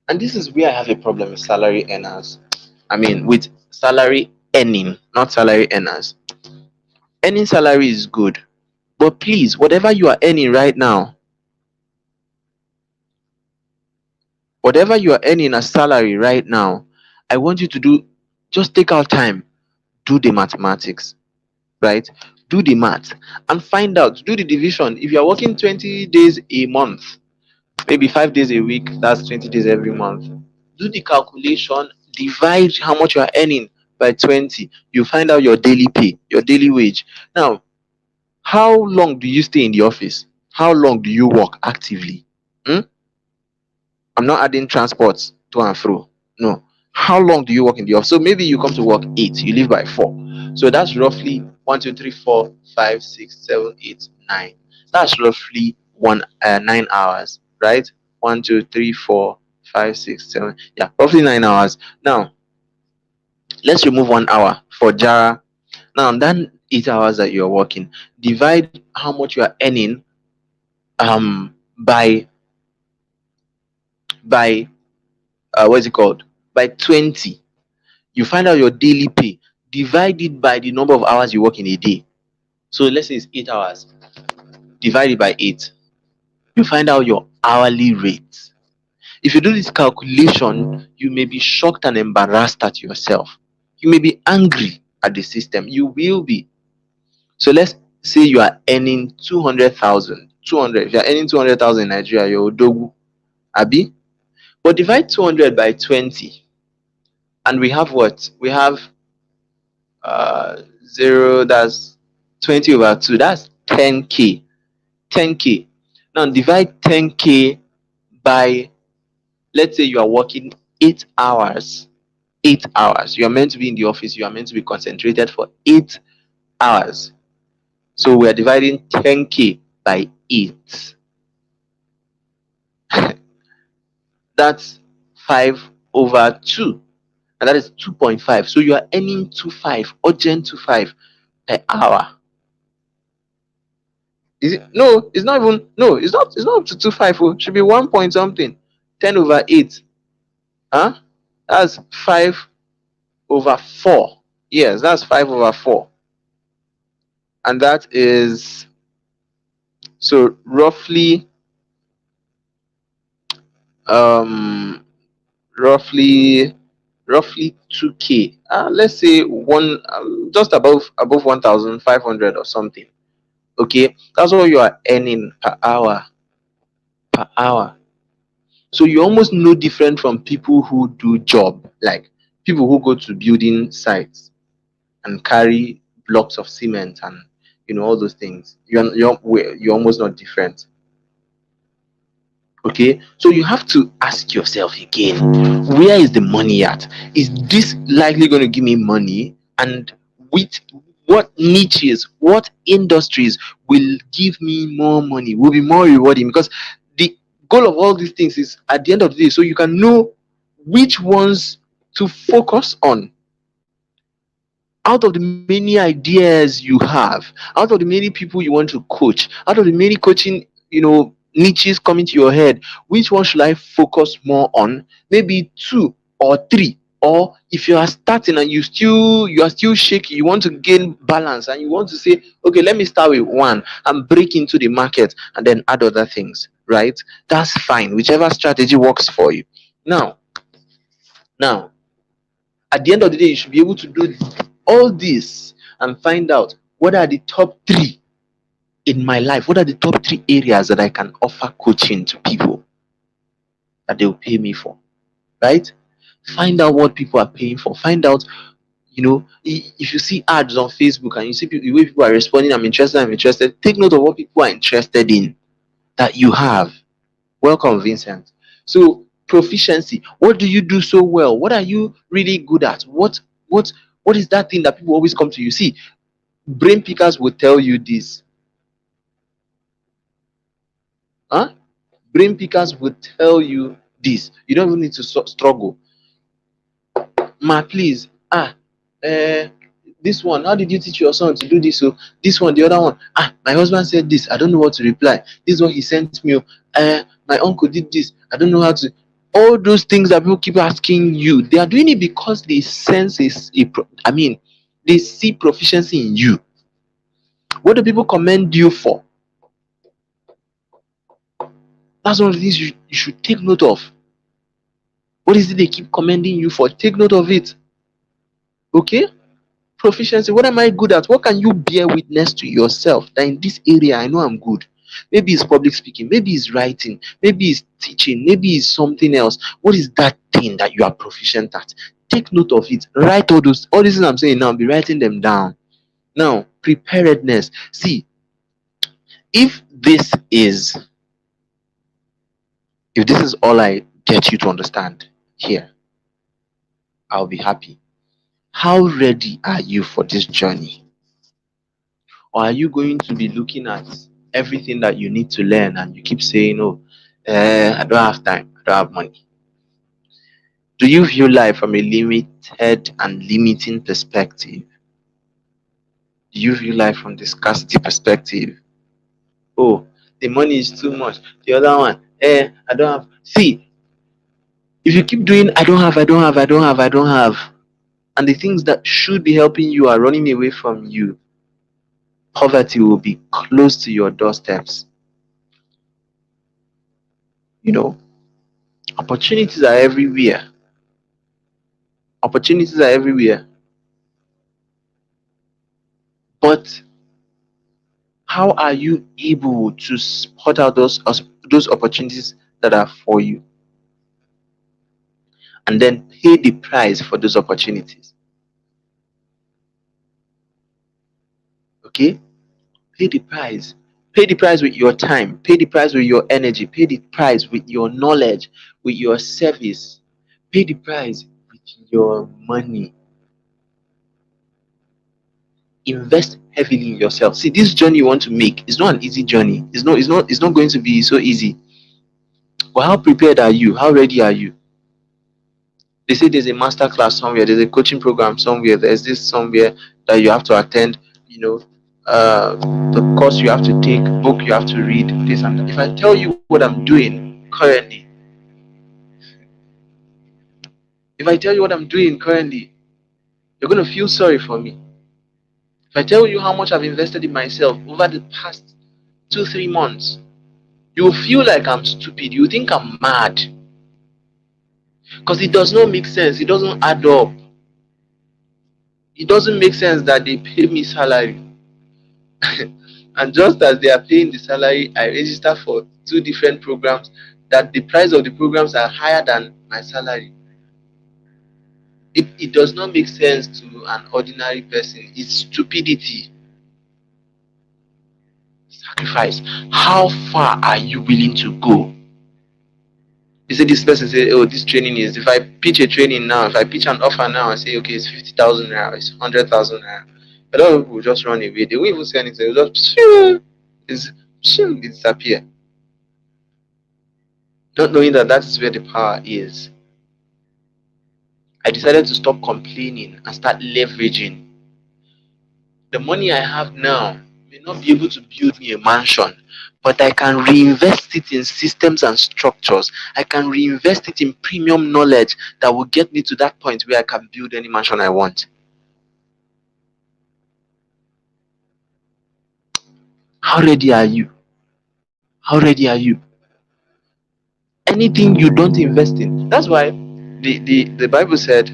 S1: And this is where I have a problem with salary earners. With salary earning, not salary earners. Earning salary is good, but please, whatever you are earning right now, whatever you are earning as salary right now, I want you to just take out time, do the mathematics, right? Do the math and find out, do the division. If you're working 20 days a month, maybe 5 days a week, that's 20 days every month. Do the calculation, divide how much you are earning by 20. You find out your daily pay, your daily wage. Now, how long do you stay in the office? How long do you work actively? I'm not adding transport to and fro. No. How long do you work in the office? So maybe you come to work 8, you leave by 4. So that's roughly 1, 2, 3, 4, 5, 6, 7, 8, 9. That's roughly 9 hours, right? 1, 2, 3, 4, 5, 6, 7. Yeah, roughly 9 hours. Now, let's remove 1 hour for Jara. Now, that 8 hours that you're working, divide how much you are earning by what's it called? By 20. You find out your daily pay. Divide it by the number of hours you work in a day. So let's say it's 8 hours. Divide it by 8. You find out your hourly rate. If you do this calculation, you may be shocked and embarrassed at yourself. You may be angry at the system. You will be. So let's say you are earning 200,000. 200. If you are earning 200,000 in Nigeria, you're Odogu. Abi? But divide 200 by 20. And we have what? We have 0, that's 20 over 2. That's 10K. 10K. Now divide 10K by, let's say you are working 8 hours. 8 hours. You are meant to be in the office. You are meant to be concentrated for 8 hours. So we are dividing 10K by 8. That's 5 over 2. And that is 2.5. So you are earning 2.5, urgent 2.5 per hour. Is it? No, it's not even. No, it's not up to 2.5. Oh, it should be 1 point something. 10 over 8. Huh? That's 5 over 4. Yes, that's 5 over 4. And that is, so roughly roughly 2K. Let's say just above 1,500 or something. Okay, that's what you are earning per hour. Per hour. So you're almost no different from people who do job, like people who go to building sites and carry blocks of cement and all those things. You're almost not different. Okay, so you have to ask yourself again, where is the money at? Is this likely going to give me money? And with what niches, what industries will give me more money, will be more rewarding? Because the goal of all these things is at the end of the day, so you can know which ones to focus on out of the many ideas you have, out of the many people you want to coach, out of the many coaching, niches coming to your head, which one should I focus more on? Maybe two or three. Or if you are starting and you are still shaky, you want to gain balance and you want to say, okay, let me start with one and break into the market and then add other things, right? That's fine. Whichever strategy works for you. Now, at the end of the day, you should be able to do all this and find out what are the top three in my life, what are the top three areas that I can offer coaching to people that they will pay me for, right? Find out what people are paying for. Find out, if you see ads on Facebook and you see the way people are responding, I'm interested, take note of what people are interested in that you have. Welcome, Vincent. So, proficiency. What do you do so well? What are you really good at? What is that thing that people always come to you? See, brain pickers will tell you this. Huh? Brain pickers will tell you this. You don't even need to struggle. Ma, please. This one. How did you teach your son to do this? So this one, the other one. My husband said this. I don't know what to reply. This is what he sent me. My uncle did this. I don't know how to. All those things that people keep asking you, they are doing it because they sense they see proficiency in you. What do people commend you for? That's one of the things you should take note of. What is it they keep commending you for? Take note of it. Okay? Proficiency. What am I good at? What can you bear witness to yourself that in this area I know I'm good? Maybe it's public speaking, maybe it's writing, maybe it's teaching, maybe it's something else. What is that thing that you are proficient at? Take note of it. Write all these things I'm saying now, be writing them down. Now, preparedness. See, if this is all I get you to understand here, I'll be happy. How ready are you for this journey? Or are you going to be looking at everything that you need to learn and you keep saying, oh, I don't have time, I don't have money? Do you view life from a limited and limiting perspective? Do you view life from the scarcity perspective? Oh, the money is too much. The other one, I don't have. See, if you keep doing, I don't have, I don't have, I don't have, I don't have, and the things that should be helping you are running away from you, poverty will be close to your doorsteps. Opportunities are everywhere. Opportunities are everywhere. But how are you able to spot out those opportunities that are for you? And then pay the price for those opportunities. Okay? Pay the price. Pay the price with your time. Pay the price with your energy. Pay the price with your knowledge, with your service. Pay the price with your money. Invest heavily in yourself. See, this journey you want to make is not an easy journey. It's not going to be so easy. But how prepared are you? How ready are you? They say there's a master class somewhere, there's a coaching program somewhere, there's this somewhere that you have to attend, the course you have to take, book you have to read, this and that. If I tell you what I'm doing currently, you're going to feel sorry for me. If I tell you how much I've invested in myself over the past 2-3 months, you will feel like I'm stupid. You think I'm mad. Because it does not make sense. It doesn't add up. It doesn't make sense that they pay me salary. And just as they are paying the salary, I register for 2 different programs that the price of the programs are higher than my salary. It does not make sense to an ordinary person. It's stupidity. sacrifice. How far are you willing to go? You say this person say, oh, this training is, if I pitch a training now, if I pitch an offer now and say, okay, it's 50,000 naira, it's 100,000 naira, a lot of people will just run away. They won't even say anything. They'll just it disappear. Not knowing that that is where the power is. I decided to stop complaining and start leveraging. The money I have now may not be able to build me a mansion, but I can reinvest it in systems and structures. I can reinvest it in premium knowledge that will get me to that point where I can build any mansion I want. How ready are you? How ready are you? Anything you don't invest in. That's why the Bible said,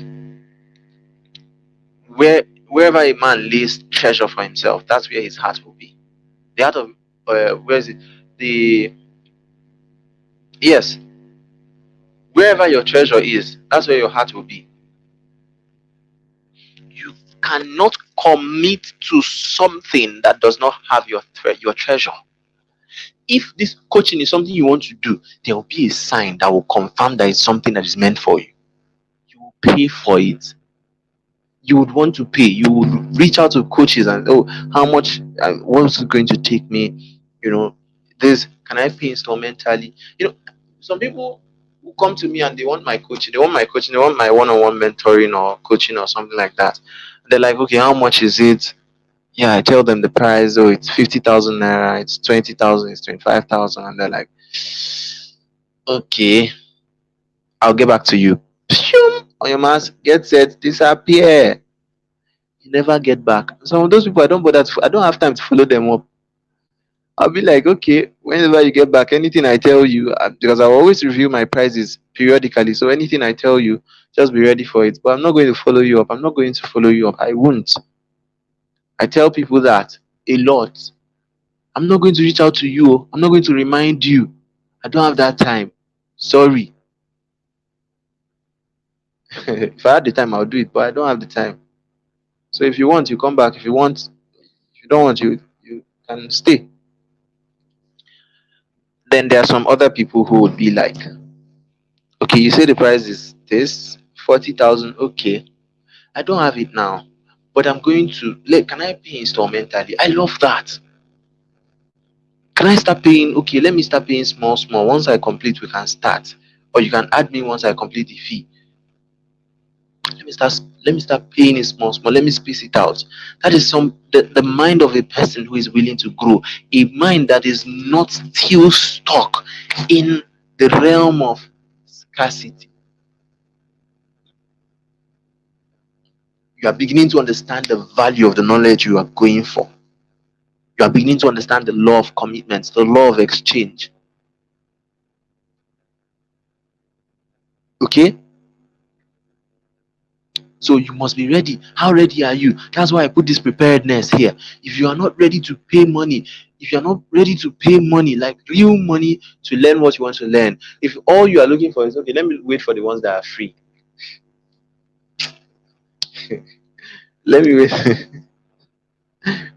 S1: wherever a man lays treasure for himself, that's where his heart will be. The heart of where is it? The yes, wherever your treasure is, that's where your heart will be. You cannot commit to something that does not have your treasure. If this coaching is something you want to do, there will be a sign that will confirm that it's something that is meant for you. You will pay for it. You would want to pay. You would reach out to coaches and, oh, how much? What's it going to take me? You know, this, can I pay instrumentally? You know, some people who come to me and they want my coaching. They want my coaching. They want my one-on-one mentoring or coaching or something like that. They're like, okay, how much is it? Yeah, I tell them the price. Oh, it's 50,000 naira. It's 20,000. It's 25,000. And they're like, okay, I'll get back to you. Pshum, on your mask, get set, disappear. You never get back. Some of those people, I don't bother. I don't have time to follow them up. I'll be like, okay, whenever you get back, anything I tell you, because I always review my prices periodically. So anything I tell you, just be ready for it. But I'm not going to follow you up. I'm not going to follow you up. I won't. I tell people that a lot. I'm not going to reach out to you. I'm not going to remind you. I don't have that time. Sorry. If I had the time, I'll do it, but I don't have the time. So if you want, you come back. If you want, if you don't want, you can stay. Then there are some other people who would be like, okay, you say the price is this 40,000. Okay, I don't have it now, but I'm going to. Can I pay instrumentally? I love that. Can I start paying? Okay, let me start paying small, small. Once I complete, we can start. Or you can add me once I complete the fee. Let me start paying it small, small. Let me space it out. That is the mind of a person who is willing to grow. A mind that is not still stuck in the realm of scarcity. You are beginning to understand the value of the knowledge you are going for. You are beginning to understand the law of commitments, the law of exchange. Okay? So you must be ready. How ready are you? That's why I put this preparedness here. If you are not ready to pay money, if you're not ready to pay money, like real money, to learn what you want to learn, if all you are looking for is, okay, let me wait for the ones that are free. Let me wait.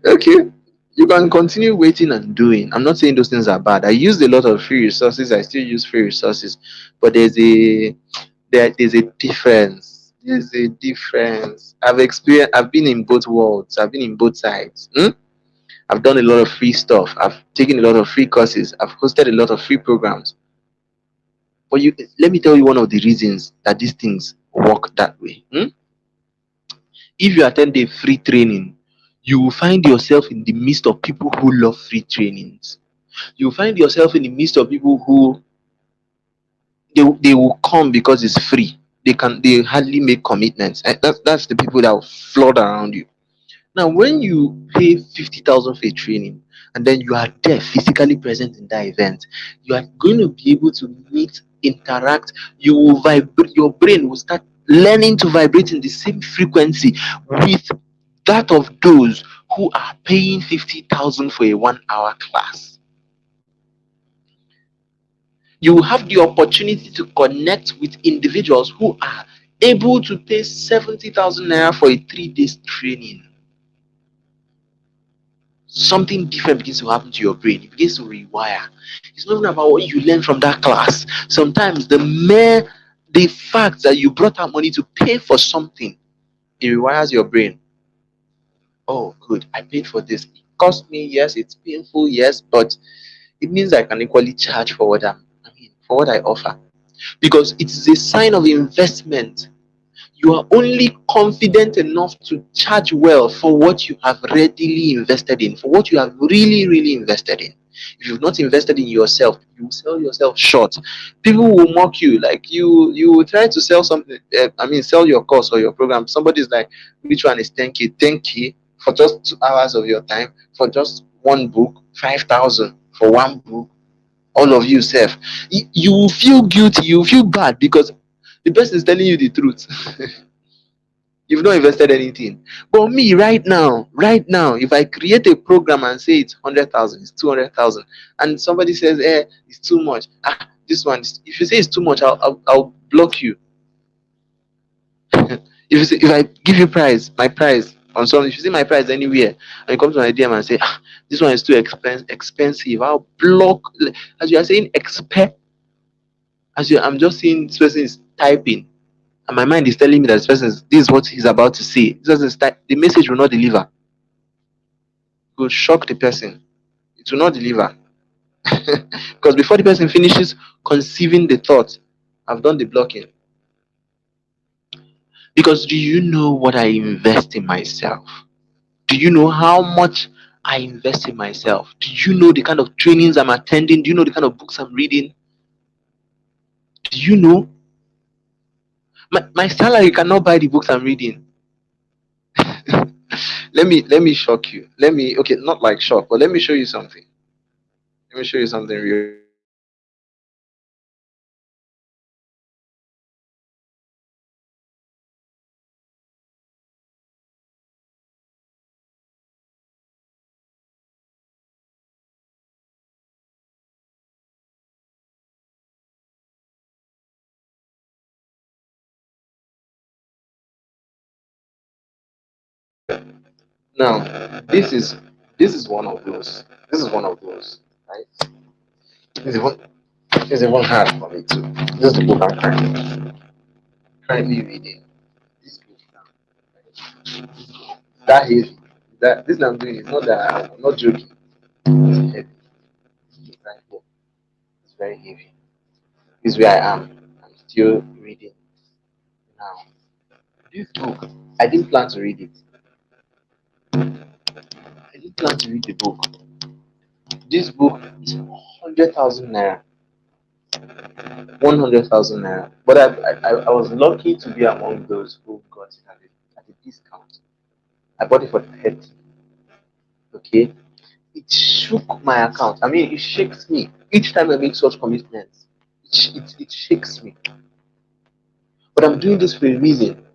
S1: Okay, you can continue waiting and doing. I'm not saying those things are bad. I used a lot of free resources. I still use free resources, but there's a difference. There's a difference. I've been in both worlds. I've been in both sides. I've done a lot of free stuff. I've taken a lot of free courses. I've hosted a lot of free programs. But let me tell you one of the reasons that these things work that way. If you attend a free training, you will find yourself in the midst of people who love free trainings. You will find yourself in the midst of people who they will come because it's free. They hardly make commitments. And that's the people that will flood around you. Now, when you pay 50,000 for a training and then you are there physically present in that event, you are going to be able to meet, interact. You will vibrate. Your brain will start learning to vibrate in the same frequency with that of those who are paying 50,000 for a 1 hour class. You will have the opportunity to connect with individuals who are able to pay 70,000 naira for a 3 days training. something different begins to happen to your brain. It begins to rewire. It's not even about what you learn from that class. Sometimes the fact that you brought out money to pay for something, it rewires your brain. Oh, good. I paid for this. It cost me, yes, it's painful, yes, but it means I can equally charge for for what I offer. Because it is a sign of investment. You are only confident enough to charge well for what you have readily invested in, for what you have really, really invested in. If you've not invested in yourself, you will sell yourself short. People will mock you, like you will try to sell something. Sell your course or your program. Somebody's like, which one is 10K? 10K for just 2 hours of your time, for just one book, 5,000 for one book. All of you, self, you will feel guilty. You will feel bad because the person is telling you the truth. You've not invested anything. But me, right now, if I create a program and say it's 100,000, it's 200,000, and somebody says, it's too much. This one, if you say it's too much, I'll block you. If I give you my price on something, if you see my price anywhere, and you come to my DM and say, this one is too expensive, I'll block. As you are saying, I'm just seeing this person is typing. And my mind is telling me that this is what he's about to say. The message will not deliver. It will shock the person. It will not deliver. Because before the person finishes conceiving the thought, I've done the blocking. Because do you know what I invest in myself? Do you know how much I invest in myself? Do you know the kind of trainings I'm attending? Do you know the kind of books I'm reading? Do you know? My salary cannot buy the books I'm reading. Let me shock you. Okay, not like shock, but let me show you something. Let me show you something real quick. Now, this is one of those. This is one of those, right? This is one. This is one hard for me too. This is the book I'm currently reading. This book now, that heavy. That this I'm doing is not that I'm not joking. It's heavy. It's right here. It's very heavy. This is where I am. I'm still reading now. This book, I didn't plan to read it. I didn't plan to read the book. This book is 100,000 naira. 100,000 naira. But I was lucky to be among those who got it at a discount. I bought it for 30. Okay. It shook my account. It shakes me. Each time I make such commitments, it shakes me. But I'm doing this for a reason.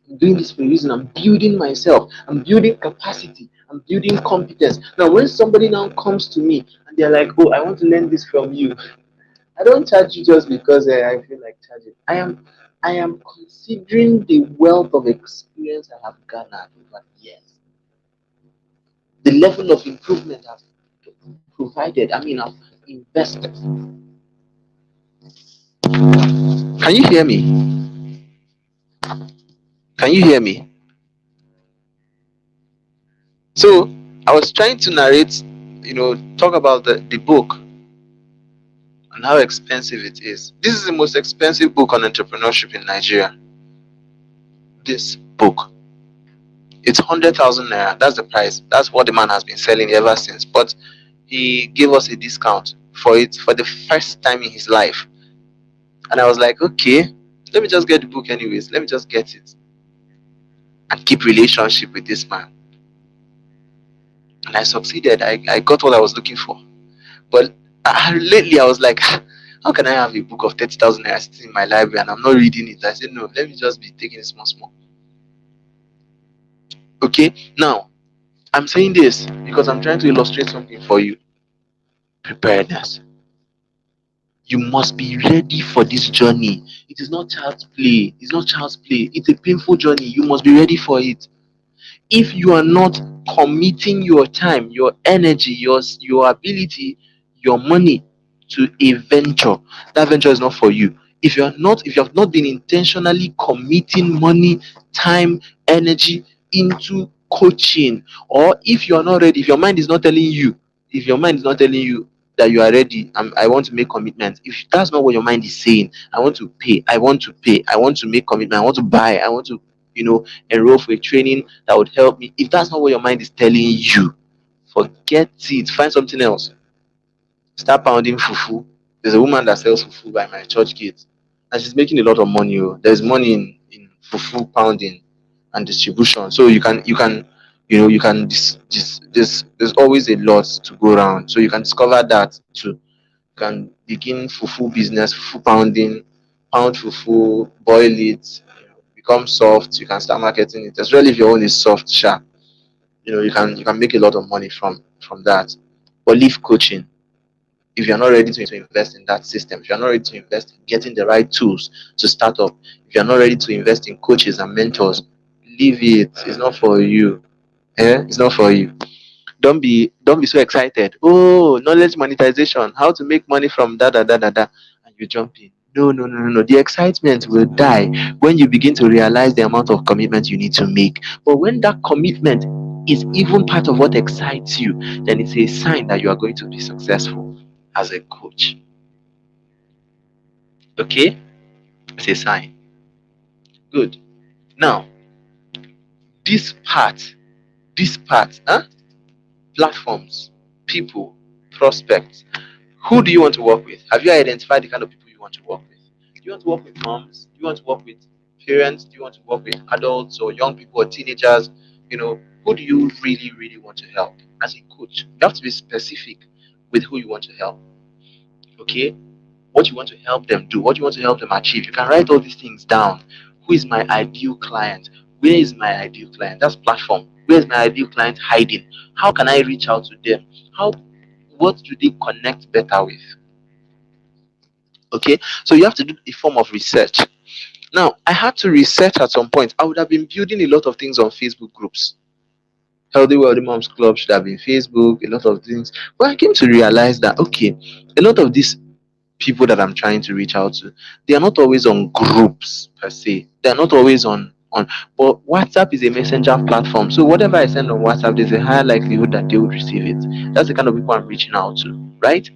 S1: I'm doing this for a reason. I'm building myself. I'm building capacity. I'm building competence. Now, when somebody now comes to me and they're like, oh, I want to learn this from you, I don't charge you just because I feel like charging. I am considering the wealth of experience I have garnered over years. The level of improvement I've provided. I've invested. Can you hear me? Can you hear me? So I was trying to narrate, talk about the book and how expensive it is. This is the most expensive book on entrepreneurship in Nigeria. This book. It's 100,000 naira. That's the price. That's what the man has been selling ever since. But he gave us a discount for it for the first time in his life. And I was like, okay, let me just get the book anyways. Let me just get it and keep relationship with this man. And I succeeded. I got what I was looking for. But lately I was like, how can I have a book of 30,000 naira sitting in my library and I'm not reading it? I said, no, let me just be taking it small. Okay, now I'm saying this because I'm trying to illustrate something for you. Preparedness. You must be ready for this journey. It is not child's play. It's not child's play. It's a painful journey. You must be ready for it. If you are not committing your time, your energy, your ability, your money to a venture, that venture is not for you. If you have not been intentionally committing money, time, energy into coaching, or if you are not ready, if your mind is not telling you, if your mind is not telling you that you are ready, I want to make commitment. If that's not what your mind is saying, I want to pay, I want to pay, I want to make commitment, I want to buy, I want to, enroll for a training that would help me. If that's not what your mind is telling you, forget it. Find something else. Start pounding fufu. There's a woman that sells fufu by my church gate, and she's making a lot of money. Oh. There's money in fufu pounding and distribution. So you can there's always a lot to go around. So you can discover that too. You can begin fufu business, fufu pounding, pound fufu, boil it, become soft. You can start marketing it, especially if your own is soft, sharp. You can make a lot of money from that. But leave coaching. If you're not ready to invest in that system, if you're not ready to invest in getting the right tools to start up, if you're not ready to invest in coaches and mentors, leave it. It's not for you. It's not for you. Don't be so excited. Oh, knowledge monetization, how to make money from da, and you jump in. No, no, no, no, no. The excitement will die when you begin to realize the amount of commitment you need to make. But when that commitment is even part of what excites you, then it's a sign that you are going to be successful as a coach. Okay? It's a sign. Good. Now, this part, huh? Platforms, people, prospects. Who do you want to work with? Have you identified the kind of people you want to work with? Do you want to work with moms? Do you want to work with parents? Do you want to work with adults or young people or teenagers? Who do you really, really want to help as a coach? You have to be specific with who you want to help. Okay? What you want to help them do, what you want to help them achieve. You can write all these things down. Who is my ideal client? Where is my ideal client? That's platform. Where is my ideal client hiding? How can I reach out to them? What do they connect better with? Okay, so you have to do a form of research. Now, I had to research at some point. I would have been building a lot of things on Facebook groups. Healthy Wealthy Moms Club should have been Facebook, a lot of things. But I came to realize that, okay, a lot of these people that I'm trying to reach out to, they are not always on groups per se. They are not always on but WhatsApp is a messenger platform. So whatever I send on WhatsApp, there's a higher likelihood that they would receive it. That's the kind of people I'm reaching out to, right?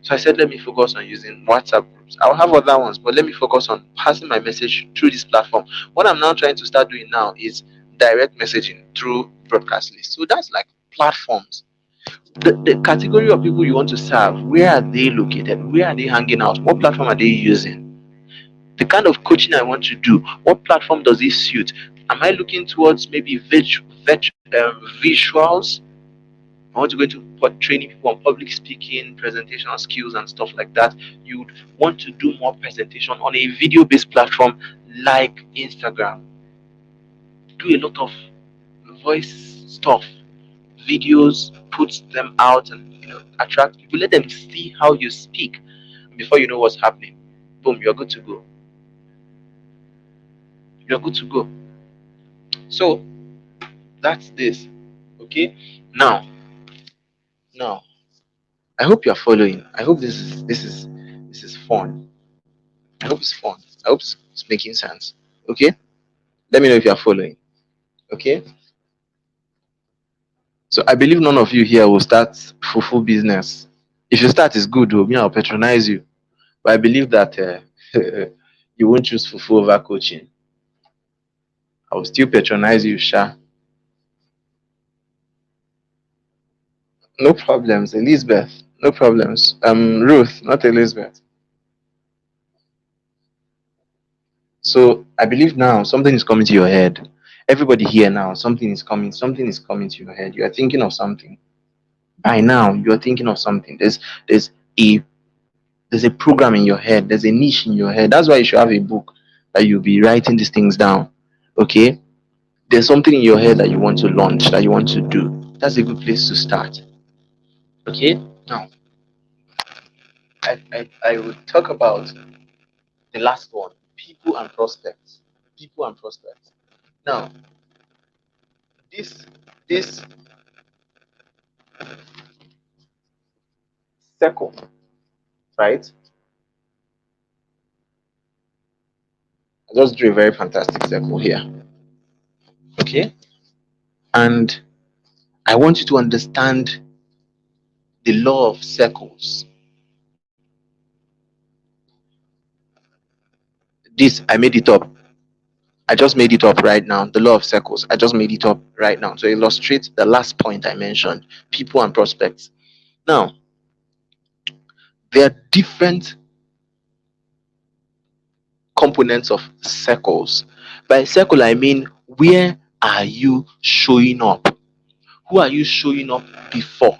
S1: So I said, let me focus on using WhatsApp groups. I'll have other ones, but let me focus on passing my message through this platform. What I'm now trying to start doing now is direct messaging through broadcast lists. So that's like platforms. The category of people you want to serve, where are they located? Where are they hanging out? What platform are they using? The kind of coaching I want to do, what platform does it suit? Am I looking towards maybe visuals? I want to go into training people on public speaking, presentation skills, and stuff like that. You'd want to do more presentation on a video based platform like Instagram. Do a lot of voice stuff, videos, put them out and attract people. Let them see how you speak. Before you know what's happening, boom, you're good to go. You're good to go. So that's this. Okay. Now, I hope you're following. I hope this is fun. I hope it's fun. I hope it's making sense. Okay. Let me know if you're following. Okay. So I believe none of you here will start fufu business. If you start, it's good. Me, I'll patronize you. But I believe that you won't choose fufu over coaching. I will still patronize you, Sha. No problems, Elizabeth. No problems. Ruth, not Elizabeth. So I believe now something is coming to your head. Everybody here now, something is coming. Something is coming to your head. You are thinking of something. By now, you are thinking of something. There's a there's a program in your head. There's a niche in your head. That's why you should have a book that you'll be writing these things down. Okay. There's something in your head that you want to launch, that you want to do. That's a good place to start. Okay. Now, I will talk about the last one: people and prospects. People and prospects. Now, this circle, right? I just drew a very fantastic circle here. Okay? And I want you to understand the law of circles. This, I made it up. I just made it up right now. The law of circles. I just made it up right now to illustrate the last point I mentioned, people and prospects. Now, there are different components of circles. By circle, I mean, where are you showing up? Who are you showing up before?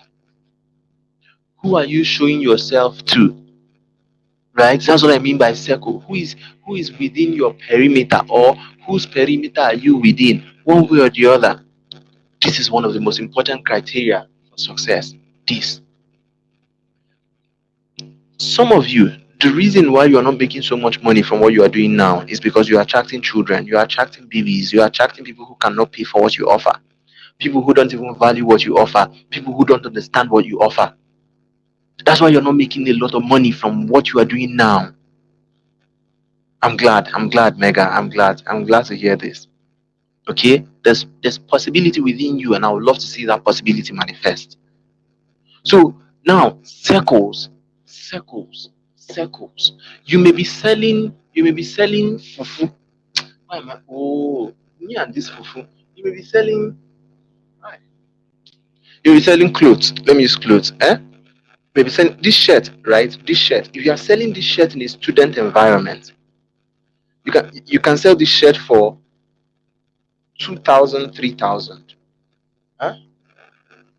S1: Who are you showing yourself to? Right? That's what I mean by circle. Who is within your perimeter, or whose perimeter are you within, one way or the other? This is one of the most important criteria for success. This. Some of you, the reason why you are not making so much money from what you are doing now is because you are attracting children, you are attracting babies, you are attracting people who cannot pay for what you offer, people who don't even value what you offer, people who don't understand what you offer. That's why you're not making a lot of money from what you are doing now. I'm glad, Mega. I'm glad to hear this. Okay? There's possibility within you, and I would love to see that possibility manifest. So now, circles. You may be selling fufu. Why am I? Oh, me and this fufu. You may be selling. Why? You'll be selling clothes. Let me use clothes. Maybe selling this shirt, right? This shirt. If you are selling this shirt in a student environment, you can sell this shirt for 2,000, 3,000. Huh?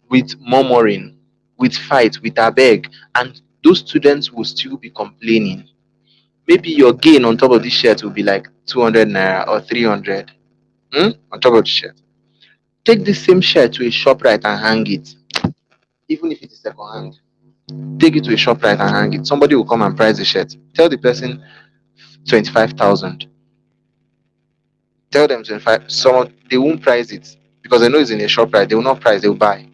S1: With murmuring, with fight, with abeg, and those students will still be complaining. Maybe your gain on top of this shirt will be like 200 naira or 300 on top of the shirt. Take this same shirt to a shop right and hang it, even if it is second hand. Take it to a shop right and hang it. Somebody will come and price the shirt. Tell the person 25,000. Tell them 25. Someone, they won't price it because they know it's in a shop right. They will not price, they will buy.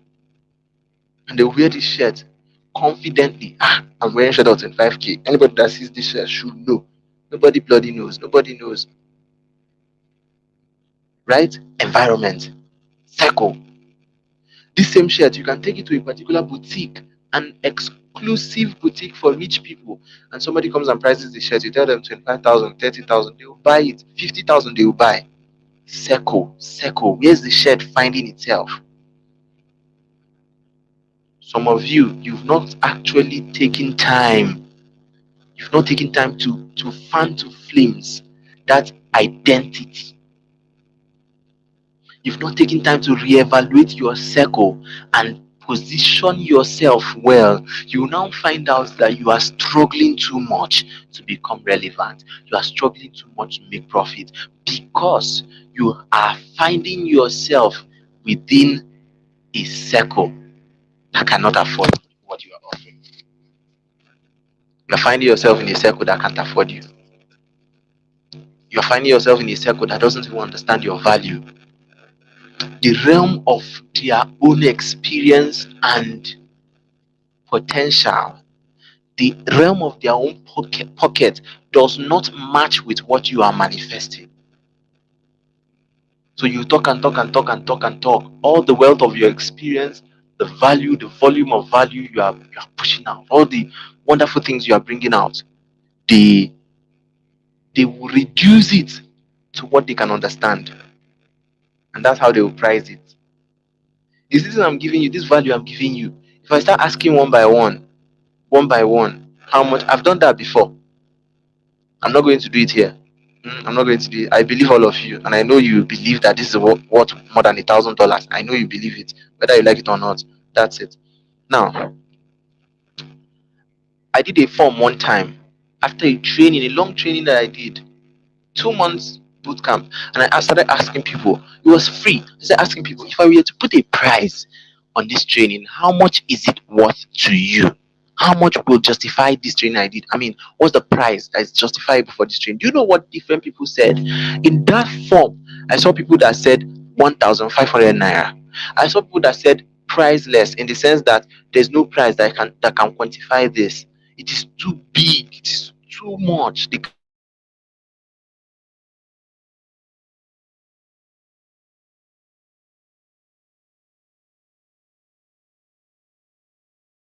S1: And they will wear this shirt confidently. I'm wearing shirt of 25k. Anybody that sees this shirt should know. Nobody bloody knows. Nobody knows. Right? Environment. Circle. This same shirt, you can take it to a particular boutique, an exclusive boutique for rich people, and somebody comes and prices the shirt. You tell them 25,000, 30,000, they will buy it. 50,000, they will buy. Circle. Where's the shirt finding itself? Some of you, you've not actually taken time. You've not taken time to fan to flames that identity. You've not taken time to reevaluate your circle and position yourself well. You will now find out that you are struggling too much to become relevant. You are struggling too much to make profit because you are finding yourself within a circle that cannot afford what you are offering. You're finding yourself in a circle that can't afford you. You're finding yourself in a circle that doesn't even understand your value. The realm of their own experience and potential, the realm of their own pocket does not match with what you are manifesting. So you talk and talk and talk and talk and talk. All the wealth of your experience, the value, the volume of value you are pushing out, all the wonderful things you are bringing out, they will reduce it to what they can understand. And that's how they will price it. Is this I'm giving you, this value I'm giving you? If I start asking one by one, how much? I've done that before. I'm not going to do it here. I'm not going to do it. I believe all of you, and I know you believe that this is worth more than $1,000. I know you believe it, whether you like it or not. That's it. Now, I did a form one time after a long training that I did, 2 months boot camp, and I started asking people. It was free. I started asking people, if I were to put a price on this training, how much is it worth to you? How much will justify this training I did? I mean, what's the price that is justifiable for this training? Do you know what different people said? In that form, I saw people that said 1,500 naira. I saw people that said priceless, in the sense that there's no price that can quantify this. It is too big. It is too much. The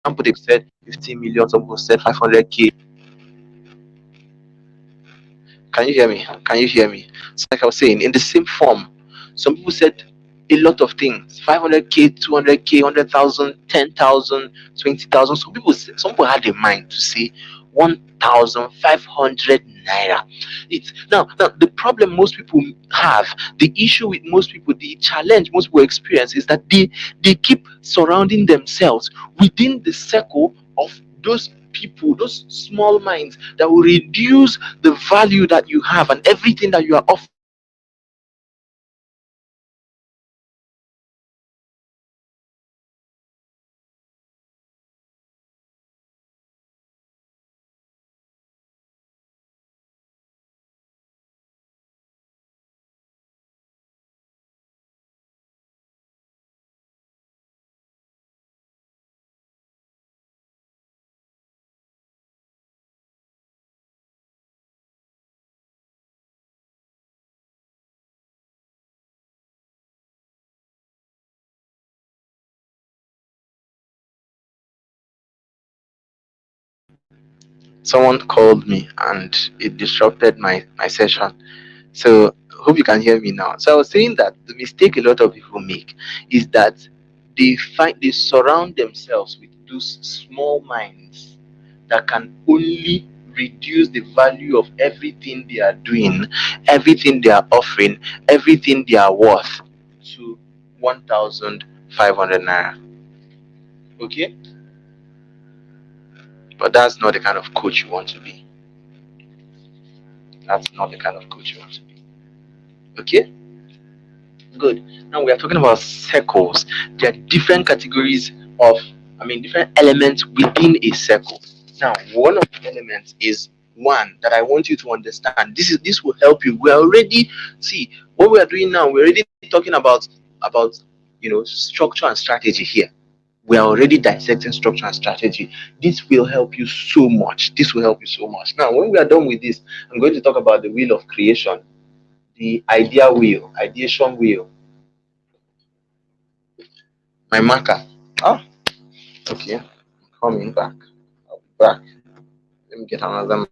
S1: example they said 15 million, some people said 500K. Can you hear me? Can you hear me? So like I was saying, in the same form, some people said a lot of things: 500K, 200K, 100,000, 10,000, 20,000. Some people had a mind to say 1,500 naira. It's now the problem most people have, the issue with most people, the challenge most people experience is that they keep surrounding themselves within the circle of those people, those small minds that will reduce the value that you have and everything that you are offering. Someone called me and it disrupted my session. So hope you can hear me now. So I was saying that the mistake a lot of people make is that they surround themselves with those small minds that can only reduce the value of everything they are doing, everything they are offering, everything they are worth to 1,500 naira. Okay? But that's not the kind of coach you want to be. That's not the kind of coach you want to be. Okay? Good. Now we are talking about circles. There are different categories of, different elements within a circle. Now, one of the elements is one that I want you to understand. This will help you. We're already, see, what we are doing now. We're already talking about structure and strategy here. We are already dissecting structure and strategy. This will help you so much. This will help you so much. Now, when we are done with this, I'm going to talk about the wheel of creation, the idea wheel, ideation wheel. My marker. Ah, okay. I'm coming back. I'll be back. Let me get another.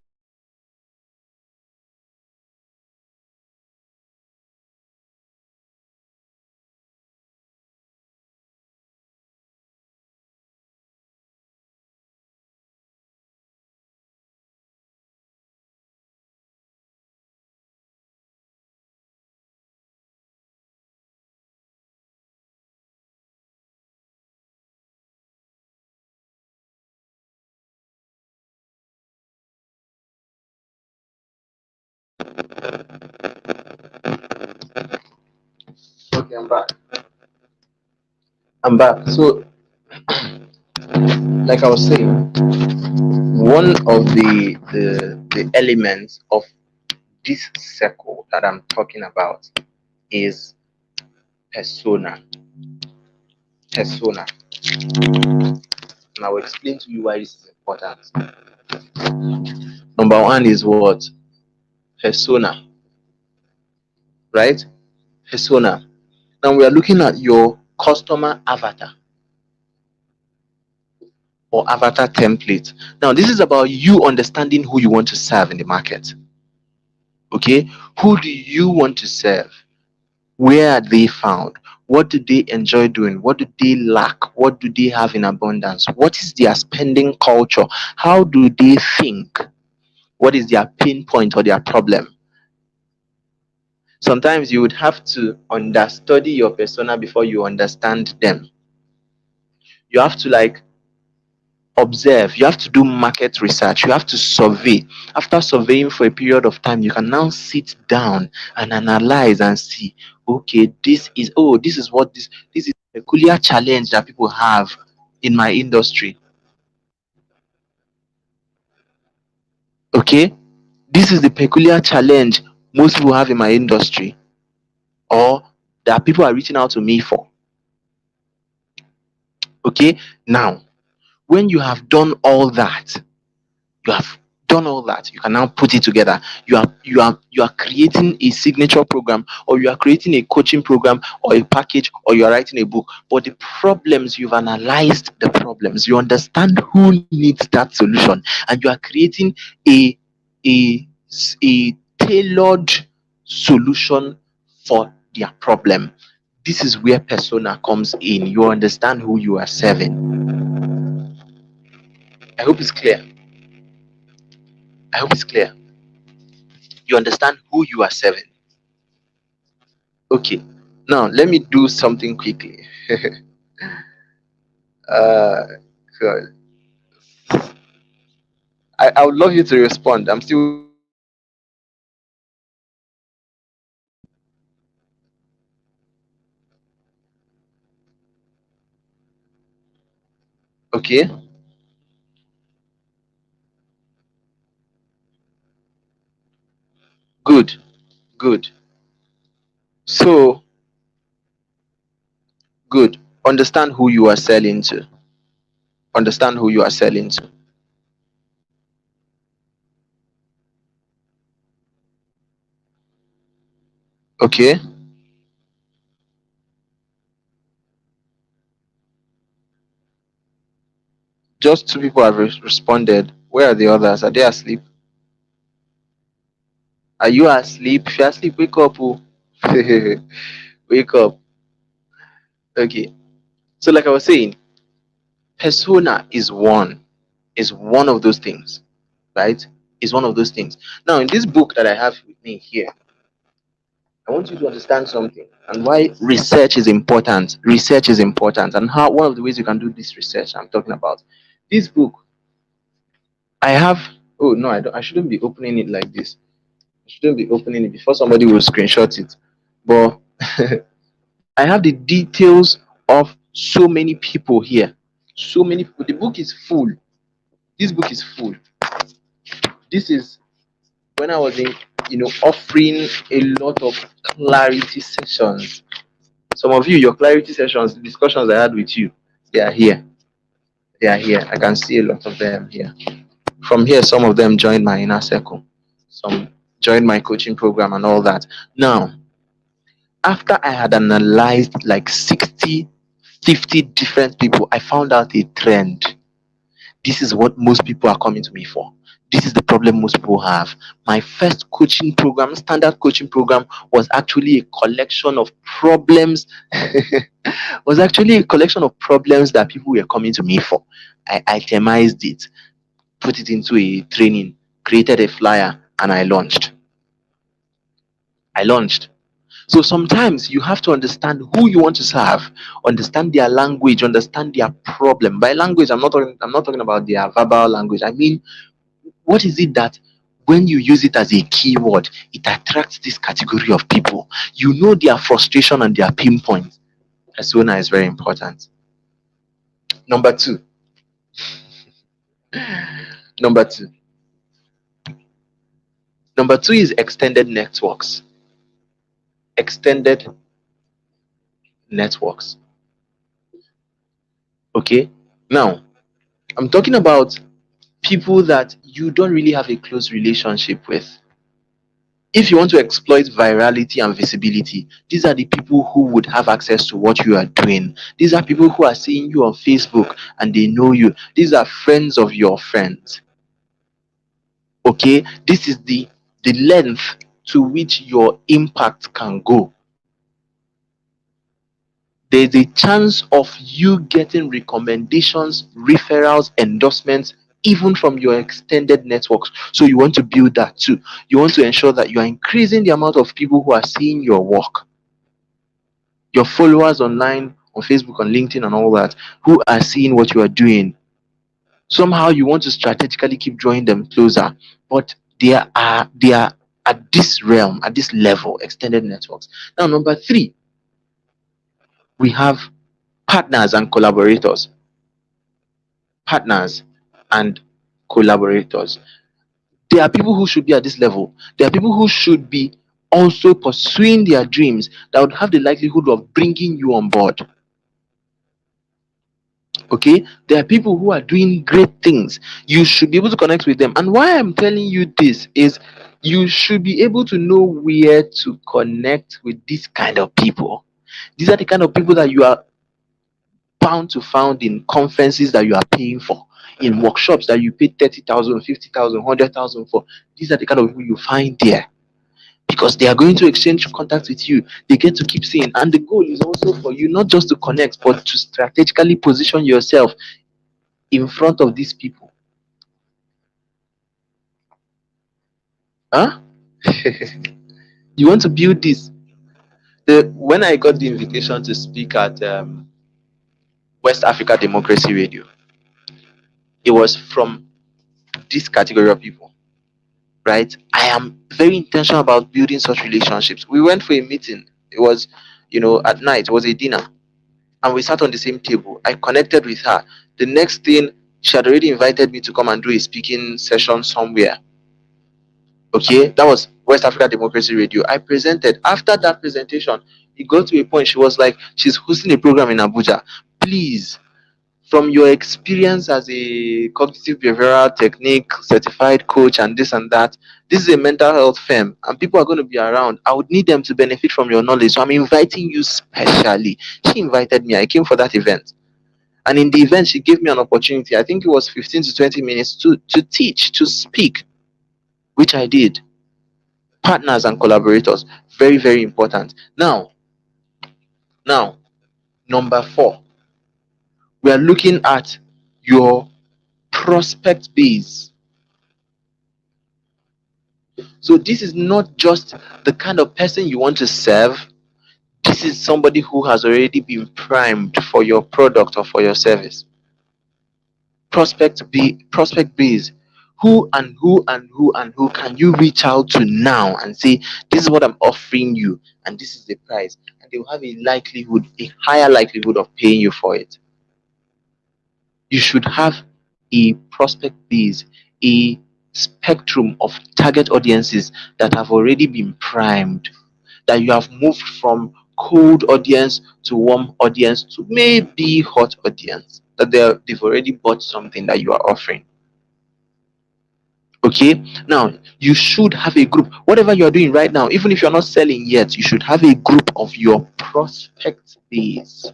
S1: Okay, I'm back. I'm back. So, like I was saying, one of the elements of this circle that I'm talking about is persona. Persona. And I will explain to you why this is important. Number one is what? Persona, right? Persona. Now we are looking at your customer avatar or avatar template. Now, this is about you understanding who you want to serve in the market. Okay, who do you want to serve? Where are they found? What do they enjoy doing? What do they lack? What do they have in abundance? What is their spending culture? How do they think? What is their pain point or their problem? Sometimes you would have to understudy your persona before you understand them. You have to observe, you have to do market research, you have to survey. After surveying for a period of time, you can now sit down and analyze and see, okay, this is what this is a peculiar challenge that people have in my industry. Okay, this is the peculiar challenge most people have in my industry, or that people are reaching out to me for. Okay, now when you have done all that, you have done all that, you can now put it together. You are creating a signature program, or you are creating a coaching program, or a package, or you are writing a book. But the problems, you've analyzed the problems, you understand who needs that solution, and you are creating a a a tailored solution for their problem. This is where persona comes in. You understand who you are serving. I hope it's clear. I hope it's clear. You understand who you are serving. Okay. Now let me do something quickly. uh good. I would love you to respond. I'm still waiting for you. Okay. Good. Good. So good. Understand who you are selling to. Understand who you are selling to. Okay. Just two people have responded. Where are the others? Are they asleep? Are you asleep? If you're asleep, wake up. Oh. Wake up. Okay. So like I was saying, persona is one of those things, right? Is one of those things. Now, in this book that I have with me here, I want you to understand something and why research is important. Research is important, and how one of the ways you can do this research I'm talking about. This book, I have. Oh no, I don't. I shouldn't be opening it like this. I shouldn't be opening it before somebody will screenshot it. But I have the details of so many people here. So many people. The book is full. This book is full. This is when I was in, offering a lot of clarity sessions. Some of you, your clarity sessions, the discussions I had with you, they are here. They are here. I can see a lot of them here. From here, some of them joined my inner circle. Some joined my coaching program and all that. Now, after I had analyzed like 60, 50 different people, I found out a trend. This is what most people are coming to me for. This is the problem most people have. My first coaching program, standard coaching program, was actually a collection of problems. Was actually a collection of problems that people were coming to me for. I itemized it, put it into a training, created a flyer, and I launched. I launched. So sometimes you have to understand who you want to serve, understand their language, understand their problem. By language, I'm not talking about their verbal language. I mean, what is it that when you use it as a keyword, it attracts this category of people? You know their frustration and their pinpoint. Persona is very important. Number two. Number two. Number two is extended networks. Extended networks. Okay. Now, I'm talking about people that you don't really have a close relationship with. If you want to exploit virality and visibility, these are the people who would have access to what you are doing. These are people who are seeing you on Facebook and they know you. These are friends of your friends. Okay, this is the length to which your impact can go. There's a chance of you getting recommendations, referrals, endorsements, even from your extended networks. So you want to build that too. You want to ensure that you are increasing the amount of people who are seeing your work, your followers online, on Facebook, on LinkedIn, and all that, who are seeing what you are doing. Somehow you want to strategically keep drawing them closer, but they are at this realm, at this level, extended networks. Now, number three, we have partners and collaborators. Partners and collaborators. There are people who should be at this level. There are people who should be also pursuing their dreams that would have the likelihood of bringing you on board. Okay, there are people who are doing great things. You should be able to connect with them. And why I'm telling you this is you should be able to know where to connect with this kind of people. These are the kind of people that you are bound to find in conferences that you are paying for, in workshops that you pay 30,000, 50,000, 100,000 for. These are the kind of people you find there because they are going to exchange contact with you. They get to keep seeing, and the goal is also for you not just to connect, but to strategically position yourself in front of these people. Huh? You want to build this. When I got the invitation to speak at West Africa Democracy Radio, it was from this category of people, right? I am very intentional about building such relationships. We went for a meeting. It was, at night. It was a dinner, and we sat on the same table. I connected with her. The next thing, she had already invited me to come and do a speaking session somewhere. Okay, that was West Africa Democracy Radio. I presented. After that presentation, it got to a point she was like, she's hosting a program in Abuja. Please, from your experience as a cognitive behavioral technique certified coach and this and that, this is a mental health firm and people are going to be around. I would need them to benefit from your knowledge. So I'm inviting you specially. She invited me. I came for that event. And in the event, she gave me an opportunity. I think it was 15 to 20 minutes to teach, to speak, which I did. Partners and collaborators, very, very important. Now, number 4, we are looking at your prospect base. So this is not just the kind of person you want to serve. This is somebody who has already been primed for your product or for your service. Prospect base. Who and who and who and who can you reach out to now and say, this is what I'm offering you and this is the price, and they will have a higher likelihood of paying you for it. You should have a prospect base, a spectrum of target audiences that have already been primed, that you have moved from cold audience to warm audience to maybe hot audience, that they've already bought something that you are offering. Okay, now you should have a group. Whatever you are doing right now, even if you're not selling yet, you should have a group of your prospect base,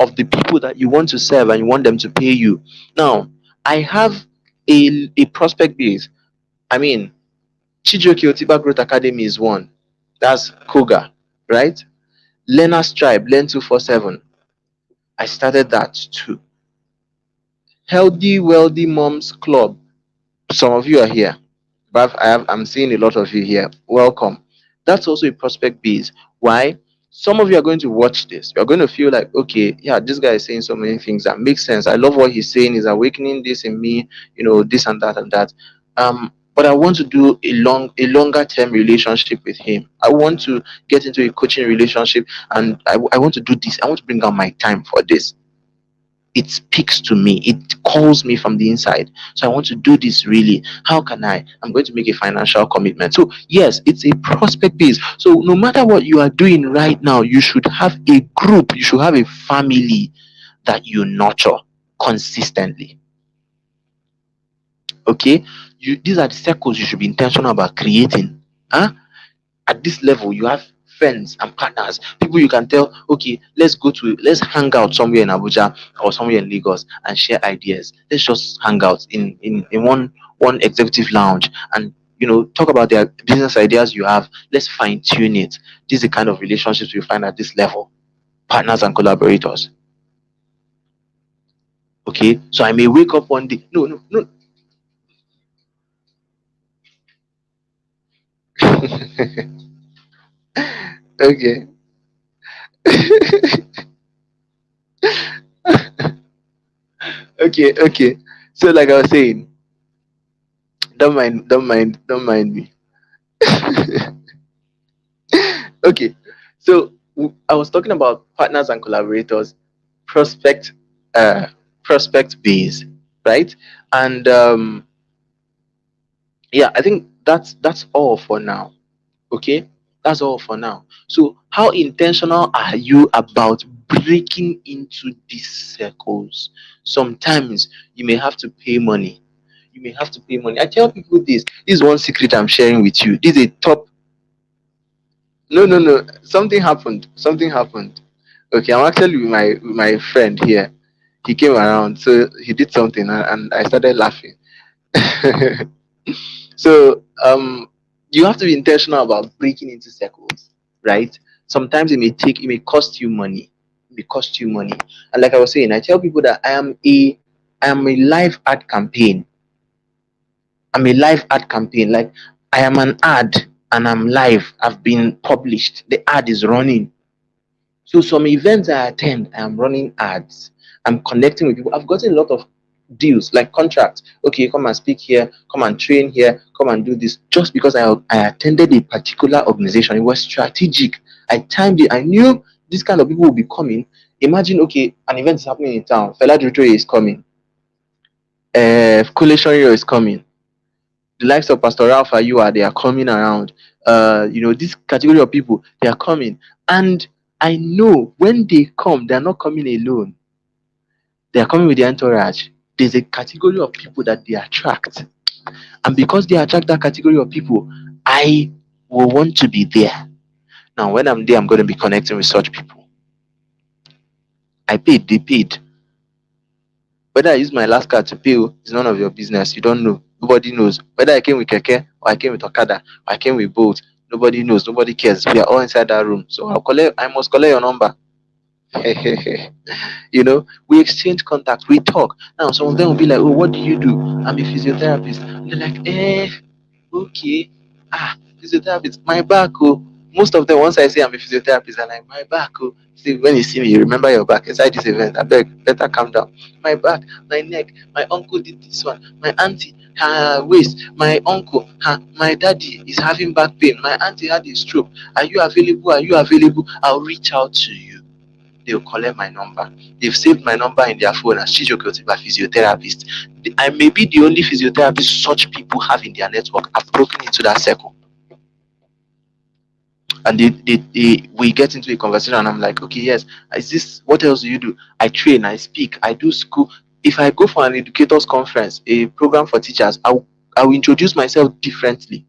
S1: of the people that you want to serve and you want them to pay you. Now, I have a prospect base. I mean, Chijioke Otiba Growth Academy is one. That's Koga, right? Learner's Tribe, Learn 247. I started that too. Healthy, Wealthy Moms Club. Some of you are here. But I'm seeing a lot of you here. Welcome. That's also a prospect base. Why? Some of you are going to watch this. You're going to feel like, okay, yeah, this guy is saying so many things that make sense. I love what he's saying. He's awakening this in me, this and that and that. But I want to do a longer term relationship with him. I want to get into a coaching relationship, and I want to do this. I want to bring out my time for this. It speaks to me, it calls me from the inside. So I want to do this really. How can I'm going to make a financial commitment. So yes, it's a prospect base. So no matter what you are doing right now, you should have a group, you should have a family that you nurture consistently. Okay, these are the circles you should be intentional about creating. At this level, you have friends and partners, people you can tell, okay, let's hang out somewhere in Abuja or somewhere in Lagos and share ideas. Let's just hang out in one executive lounge and talk about their business ideas you have. Let's fine tune it. This is the kind of relationships we find at this level. Partners and collaborators. Okay, so I may wake up one day. No. Okay. Okay. So like I was saying, don't mind me. Okay, so I was talking about partners and collaborators, prospect, uh, prospect base, right? And yeah, I think that's all for now. Okay, that's all for now. So, how intentional are you about breaking into these circles? Sometimes you may have to pay money. You may have to pay money. I tell people this. This is one secret I'm sharing with you. This is a top. No, no, no. Something happened. Something happened. Okay, I'm actually with my friend here. He came around, so he did something, and I started laughing. So you have to be intentional about breaking into circles, right? Sometimes it may cost you money. It may cost you money. And like I was saying, I tell people that I am a live ad campaign. I'm a live ad campaign. Like I am an ad and I'm live. I've been published. The ad is running. So some events I attend, I am running ads. I'm connecting with people. I've gotten a lot of deals, like contracts. Okay, come and speak here, come and train here, come and do this. Just because I attended a particular organization, it was strategic. I timed it. I knew this kind of people will be coming. Imagine, okay, an event is happening in town. Fela Durotoye is coming. Kule Shonyo is coming. The likes of Pastor Ralph Ayua, they are coming around. This category of people, they are coming. And I know when they come, they're not coming alone. They are coming with their entourage. There's a category of people that they attract. And because they attract that category of people, I will want to be there. Now, when I'm there, I'm going to be connecting with such people. I paid, they paid. Whether I use my last card to pay is none of your business. You don't know. Nobody knows. Whether I came with Keke or I came with Okada or I came with Bolt, nobody knows. Nobody cares. We are all inside that room. So I must collect your number. We exchange contact, we talk. Now some of them will be like, oh, what do you do? I'm a physiotherapist. And they're like, okay. Physiotherapist, my back, oh. Most of them, once I say I'm a physiotherapist, they're like, my back, oh. See, when you see me, you remember your back inside this event. I beg, better calm down. My back, my neck, my uncle did this one, my auntie, her waist, my uncle, my daddy is having back pain, my auntie had a stroke. Are you available? Are you available? I'll reach out to you. They'll collect my number. They've saved my number in their phone as Chijoke Otiba physiotherapist. I may be the only physiotherapist such people have in their network. I've broken into that circle. And we get into a conversation and I'm like, okay, yes, is this, what else do you do? I train, I speak, I do school. If I go for an educators conference, a program for teachers, I will introduce myself differently.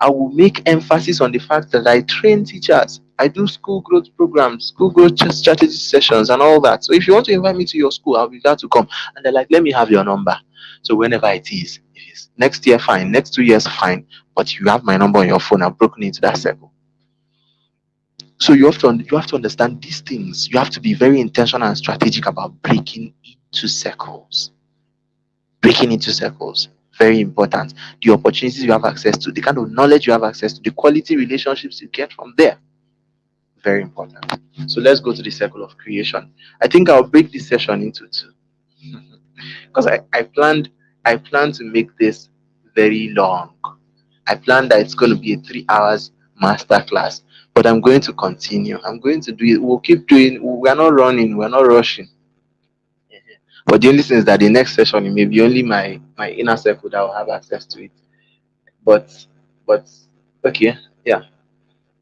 S1: I will make emphasis on the fact that I train teachers. I do school growth programs, school growth strategy sessions, and all that. So if you want to invite me to your school, I'll be glad to come. And they're like, let me have your number. So whenever it is, if it's next year, fine. Next 2 years, fine. But you have my number on your phone. I've broken into that circle. So you have to understand these things. You have to be very intentional and strategic about breaking into circles. Breaking into circles. Very important. The opportunities you have access to, the kind of knowledge you have access to, the quality relationships you get from there. Very important. So let's go to the circle of creation. I think I'll break this session into two. Because I plan to make this very long. I plan that it's going to be a 3 hours masterclass. But I'm going to continue. I'm going to do it. We'll keep doing. We're not running. We're not rushing. But the only thing is that the next session it may be only my inner circle that will have access to it. But but okay, yeah.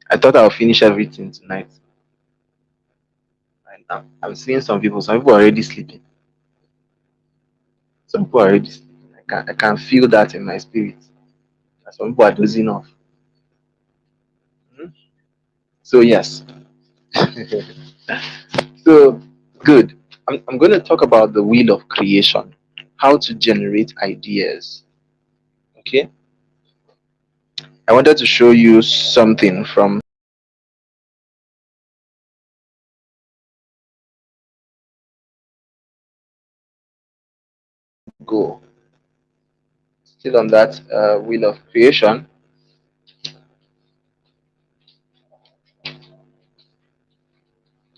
S1: I thought I'll finish everything tonight. I'm seeing some people. Some people are already sleeping. Some people are already sleeping. I can feel that in my spirit. Some people are dozing off. Mhm. So yes. So good. I'm going to talk about the wheel of creation, how to generate ideas. Okay. I wanted to show you something from Go. Still on that wheel of creation.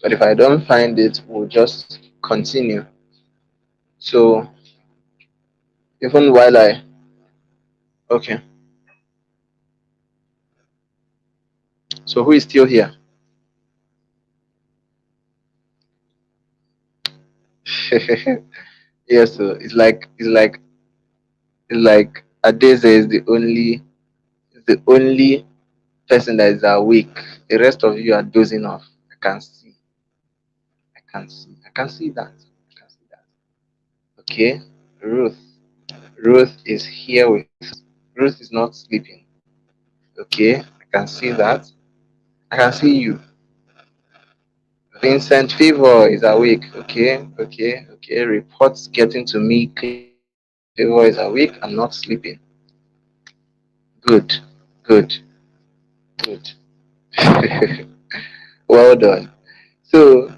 S1: But if I don't find it, we'll just continue. So even while I okay. So who is still here? Yes, so it's like Adeze is the only person that is awake. The rest of you are dozing off. I can see. I can see that. I can see that. Okay. Ruth. Ruth is here with us. Ruth is not sleeping. Okay. I can see that. I can see you. Vincent Favor is awake. Okay. Okay. Reports getting to me clearly. Vincent Favor is awake. I'm not sleeping. Good. Good. Good. Well done. So,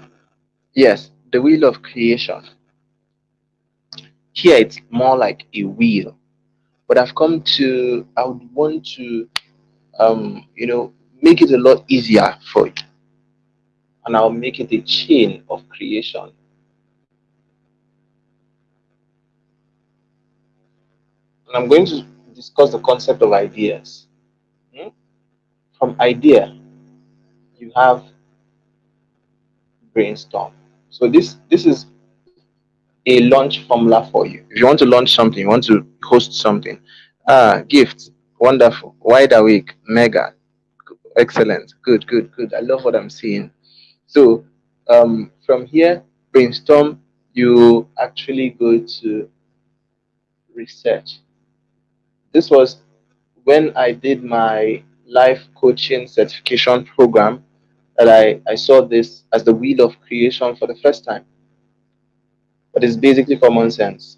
S1: yes, the wheel of creation. Here it's more like a wheel, but I would want to, make it a lot easier for you, and I'll make it a chain of creation. And I'm going to discuss the concept of ideas. Hmm? From idea, you have brainstorm. So this is a launch formula for you. If you want to launch something, you want to host something. Gift, wonderful. Wide awake, mega, excellent, good. I love what I'm seeing. So, from here, brainstorm. You actually go to research. This was when I did my life coaching certification program that I saw this as the wheel of creation for the first time. But it's basically common sense.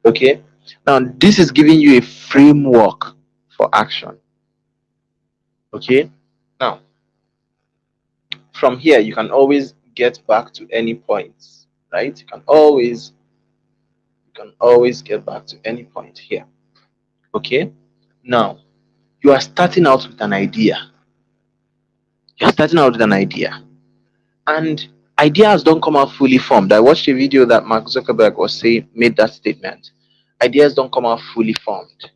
S1: Okay. Now, this is giving you a framework for action. Okay. Now, from here, you can always get back to any points, right? You can always get back to any point here. Okay. Now, you are starting out with an idea. You're starting out with an idea, and ideas don't come out fully formed. I watched a video that Mark Zuckerberg was saying made that statement. Ideas don't come out fully formed.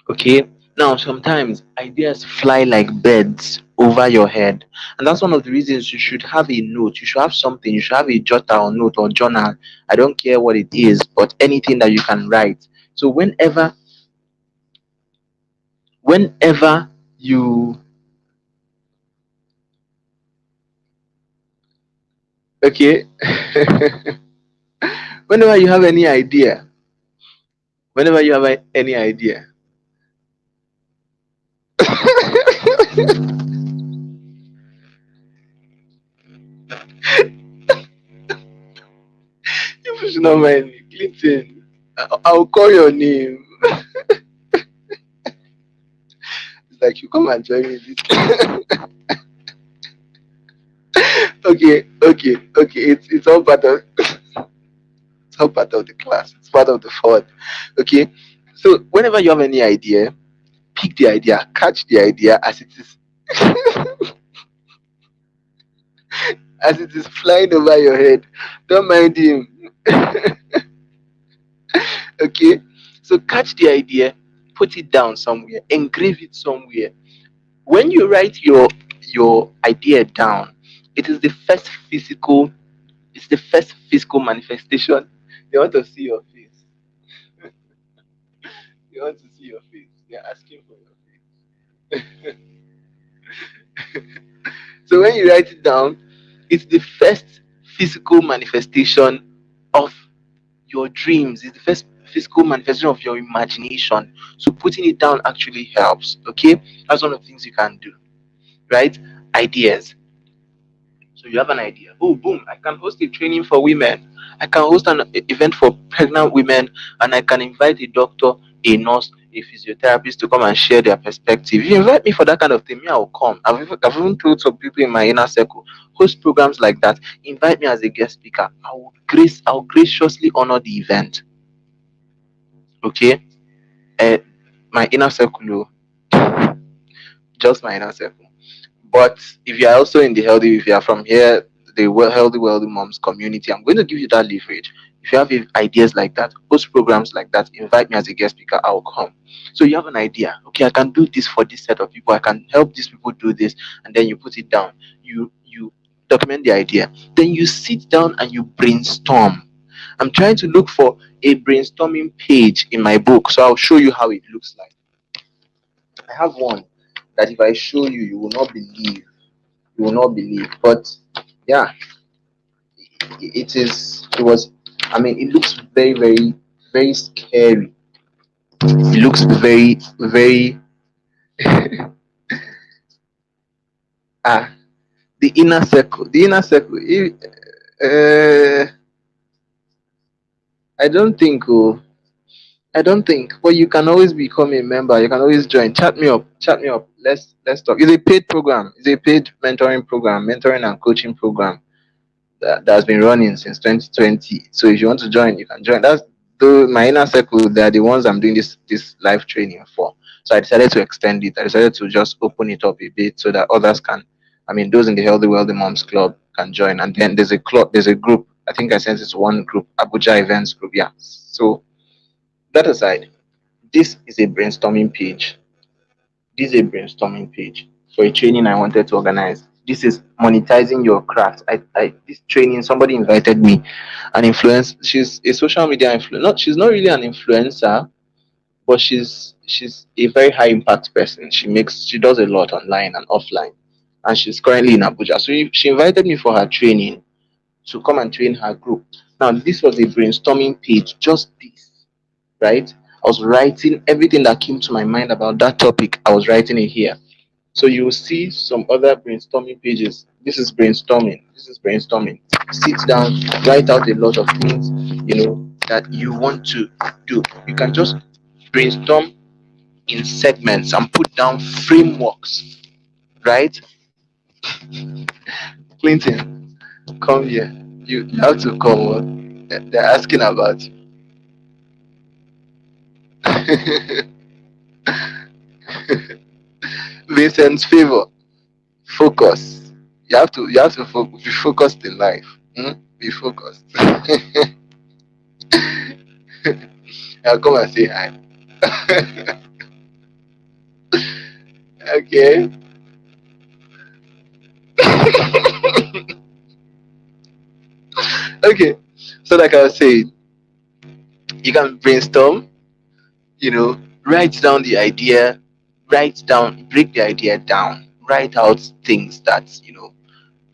S1: Okay. Now, sometimes ideas fly like birds over your head, and that's one of the reasons you should have a note. You should have something. You should have a jotter or note or journal. I don't care what it is, but anything that you can write. So whenever you okay, whenever you have any idea, whenever you have any idea, you should not mind me, Clinton. I'll call your name. It's like you come and join me. Okay. It's all part of it's all part of the class. It's part of the fun. Okay. So whenever you have any idea, pick the idea, catch the idea as it is as it is flying over your head. Don't mind him. Okay. So catch the idea, put it down somewhere, engrave it somewhere. When you write your idea down, it is the first physical it's the first physical manifestation. They want to see your face. They want to see your face. They're asking for your face. So when you write it down, it's the first physical manifestation of your dreams. It's the first physical manifestation of your imagination. So putting it down actually helps. Okay, that's one of the things you can do. Right? Ideas. So you have an idea. Oh, boom! I can host a training for women. I can host an event for pregnant women, and I can invite a doctor, a nurse, a physiotherapist to come and share their perspective. If you invite me for that kind of thing, me, I will come. I've even told some people in my inner circle, host programs like that. Invite me as a guest speaker. I'll graciously honor the event. Okay, uh, my inner circle, oh, just my inner circle. But if you are also in the healthy, if you are from here, the healthy, wealthy moms community, I'm going to give you that leverage. If you have ideas like that, host programs like that, invite me as a guest speaker, I'll come. So you have an idea. Okay, I can do this for this set of people. I can help these people do this, and then you put it down. You document the idea. Then you sit down and you brainstorm. I'm trying to look for a brainstorming page in my book, so I'll show you how it looks like. I have one that if I show you, you will not believe. You will not believe. But yeah, it is. It was. I mean, it looks very, very, very scary. It looks very, very. Ah, the inner circle. The inner circle. Uh, I don't think. Oh, I don't think. But you can always become a member. You can always join. Chat me up. Chat me up. Let's talk. It's a paid program. It's a paid mentoring program, mentoring and coaching program that's been running since 2020. So if you want to join, you can join. That's though my inner circle. They are the ones I'm doing this live training for. So I decided to extend it. I decided to just open it up a bit so that others can. I mean, those in the Healthy Wealthy Moms Club can join. And then there's a club. There's a group. I think I sent it to one group, Abuja Events Group. Yeah. So that aside, this is a brainstorming page. This is a brainstorming page for a training I wanted to organize. This is monetizing your craft. I this training, somebody invited me, an influence. She's a social media influencer. Not she's not really an influencer, but she's a very high impact person. She does a lot online and offline, and she's currently in Abuja. So she invited me for her training to come and train her group. Now this was a brainstorming page, just this, right? I was writing everything that came to my mind about that topic. I was writing it here. So you will see some other brainstorming pages. This is brainstorming. This is brainstorming. Sit down, write out a lot of things, that you want to do. You can just brainstorm in segments and put down frameworks, right? Clinton, come here. You have to come on. They're asking about you. Vincent's favor. Focus. You have to be focused in life. Be focused. I'll come and say hi. Okay. Okay. So like I was saying, you can brainstorm, write down the idea, break the idea down, write out things that,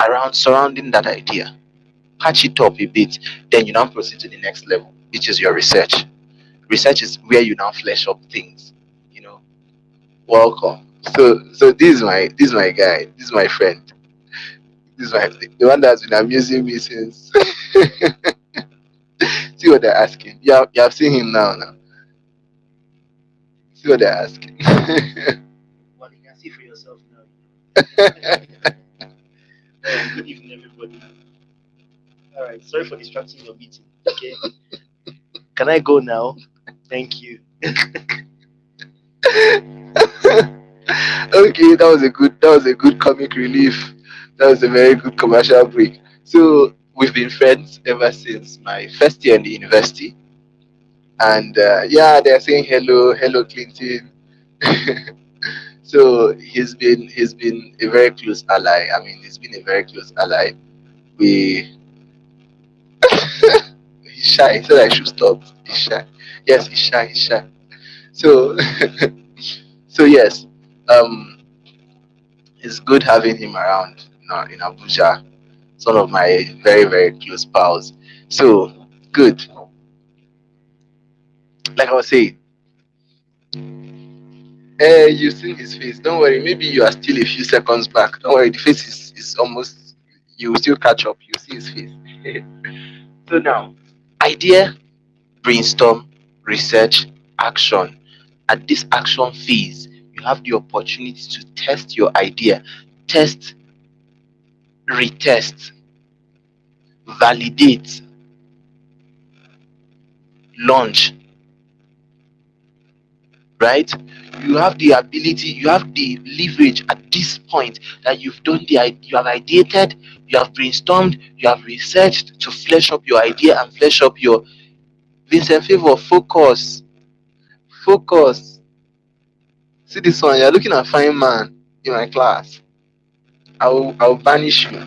S1: around surrounding that idea, patch it up a bit, then you now proceed to the next level, which is your research. Research is where you now flesh up things, you know. Welcome. So this is my guy, this is my friend, this is my the one that's been amusing me since. See what they're asking. You have seen him now. See what they're asking.
S2: Well, you can see for yourself now. Good evening, everybody. All right, sorry for distracting your meeting. Okay, can I go now? Thank you.
S1: Okay, that was a good comic relief. That was a very good commercial break. So we've been friends ever since my first year in the university, and yeah, they're saying hello, Clinton. So he's been a very close ally. I mean, he's been a very close ally. We He's shy. He said I should stop. He's shy. Yes, he's shy. He's shy. So so yes, um, it's good having him around. In Abuja, it's one of my very very close pals. So good. Like I was saying, you've seen his face. Don't worry. Maybe you are still a few seconds back. Don't worry. The face is almost. You will still catch up. You see his face. So now, idea, brainstorm, research, action. At this action phase, you have the opportunity to test your idea, test, retest, validate, launch, right? You have the ability, you have the leverage at this point that you have ideated, you have brainstormed, you have researched to flesh up your idea and flesh up your Vincent Favor. Focus. See this one, you're looking at fine man in my class. I'll banish you.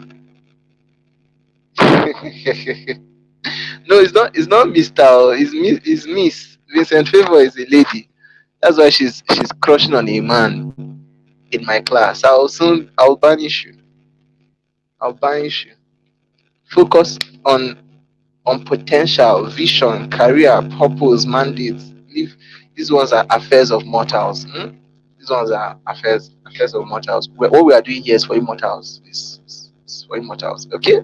S1: No, it's not Mr. It's Miss. Vincent Favor is a lady. That's why she's crushing on a man in my class. I'll banish you. I'll banish you. Focus on potential, vision, career, purpose, mandates. Leave these ones are affairs of mortals. These ones are affairs of mortals. What we are doing here is for immortals. It's for immortals. Okay?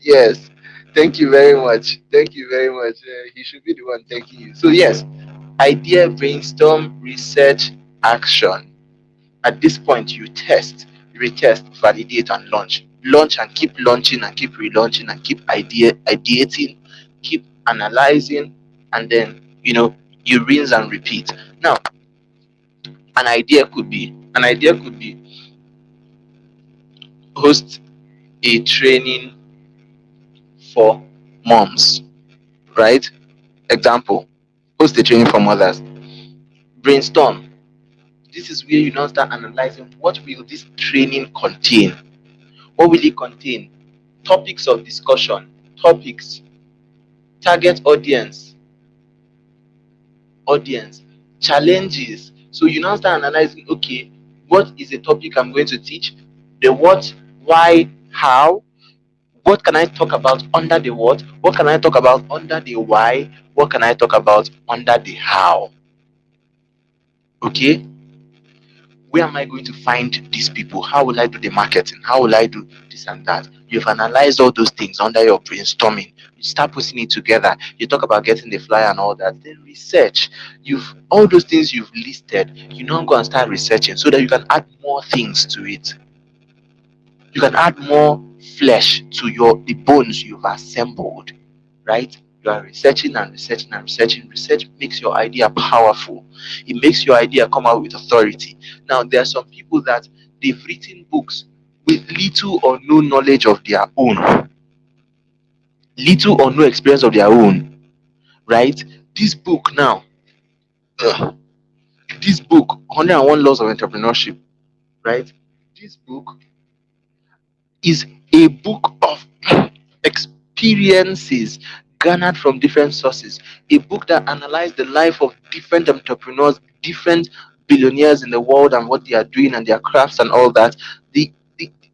S1: Yes. Thank you very much. Thank you very much. He should be the one thanking you. So yes, idea, brainstorm, research, action. At this point, you test, retest, validate, and launch. Launch and keep launching and keep relaunching and keep ideating, keep analyzing, and then you rinse and repeat. Now, an idea could be host a training for moms, right? Example, host a training for mothers. Brainstorm. This is where you now start analyzing what will this training contain. What will it contain? Topics of discussion, topics, target audience, challenges. So you now start analyzing, okay, what is the topic I'm going to teach? The what, why, how? What can I talk about under the what? What can I talk about under the why? What can I talk about under the how? Okay? Where am I going to find these people? How will I do the marketing? How will I do this and that? You've analyzed all those things under your brainstorming. You start putting it together. You talk about getting the flyer and all that. Then research. You've all those things you've listed. You now go and start researching so that you can add more things to it. You can add more flesh to the bones you've assembled, right? You are researching and researching and researching. Research makes your idea powerful. It makes your idea come out with authority. Now, there are some people that they've written books with little or no knowledge of their own, little or no experience of their own, right? This book now, this book, 101 Laws of Entrepreneurship, right? This book is a book of experiences garnered from different sources, a book that analyzed the life of different entrepreneurs, different billionaires in the world, and what they are doing and their crafts and all that.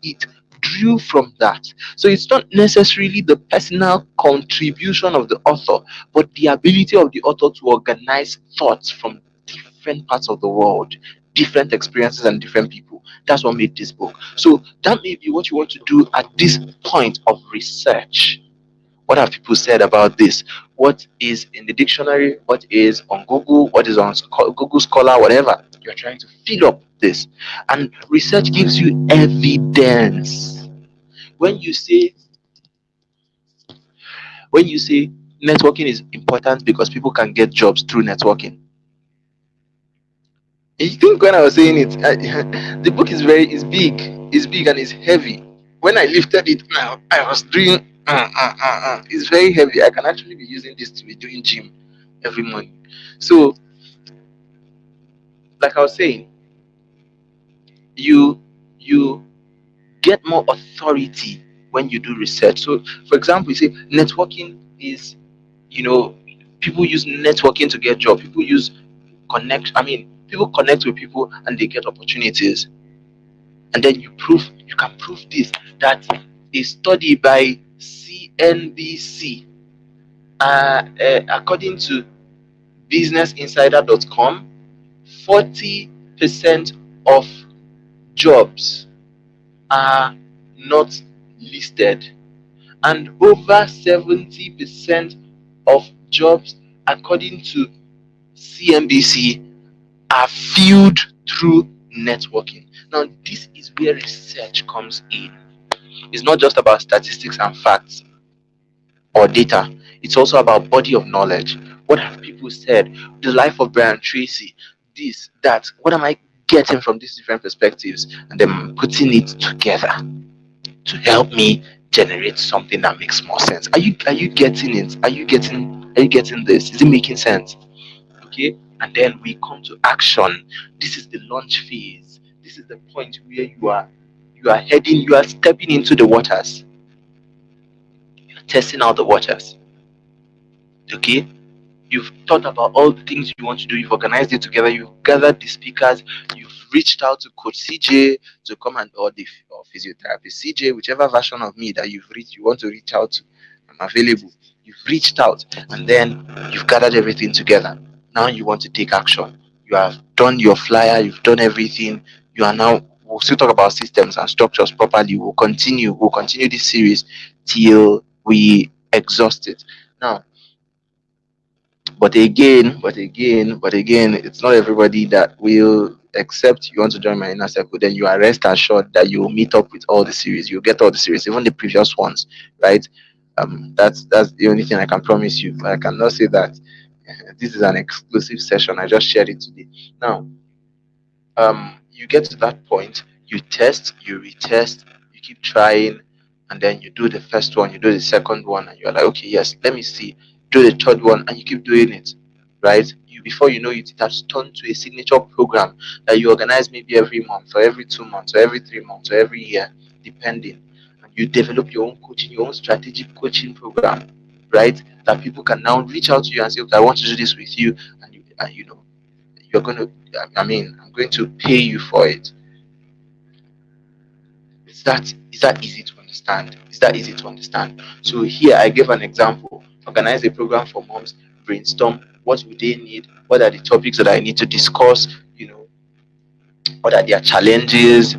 S1: It drew from that. So it's not necessarily the personal contribution of the author, but the ability of the author to organize thoughts from different parts of the world, different experiences, and different people. That's what made this book. So that may be what you want to do at this point of research. What have people said about this? What is in the dictionary? What is on Google? What is on Google Scholar? Whatever. You're trying to fill up this. And research gives you evidence. When you say networking is important because people can get jobs through networking. You think when I was saying it, the book is big. It's big and it's heavy. When I lifted it now, I was doing it's very heavy. I can actually be using this to be doing gym every morning. So, like I was saying, you get more authority when you do research. So, for example, you say networking is, people use networking to get job. People use people connect with people and they get opportunities. And then you can prove this, that a study by CNBC, according to businessinsider.com, 40% of jobs are not listed, and over 70% of jobs, according to CNBC, are filled through networking. Now, this is where research comes in. It's not just about statistics and facts or data. It's also about body of knowledge. What have people said? The life of Brian Tracy, this, that. What am I getting from these different perspectives? And then putting it together to help me generate something that makes more sense. Are you getting it? Are you getting this? Is it making sense? Okay. And then we come to action. This is the launch phase. This is the point where you are stepping into the waters. You're testing out the waters. Okay? You've thought about all the things you want to do. You've organized it together. You've gathered the speakers. You've reached out to Coach CJ to come and or physiotherapist CJ, whichever version of me that you want to reach out to. I'm available. You've reached out, and then you've gathered everything together. Now you want to take action. You have done your flyer. You've done everything. You are now. We'll still talk about systems and structures properly. We'll continue. We'll continue this series till we exhaust it. Now, but again, it's not everybody that will accept you want to join my inner circle. Then you are rest assured that you will meet up with all the series. You'll get all the series, even the previous ones, right? That's the only thing I can promise you. But I cannot say that this is an exclusive session. I just shared it today. Now, you get to that point, you test, you retest, you keep trying, and then you do the first one, you do the second one, and you're like, okay, yes, let me see. Do the third one, and you keep doing it, right? You before you know it, it has turned to a signature program that you organize maybe every month, or every 2 months, or every 3 months, or every year, depending. And you develop your own coaching, your own strategic coaching program, right? That people can now reach out to you and say, okay, I want to do this with you, and you know you're going to, I'm going to pay you for it. Is that easy to understand? Is that easy to understand? So here I gave an example. Organize a program for moms, brainstorm what would they need, what are the topics that I need to discuss, what are their challenges,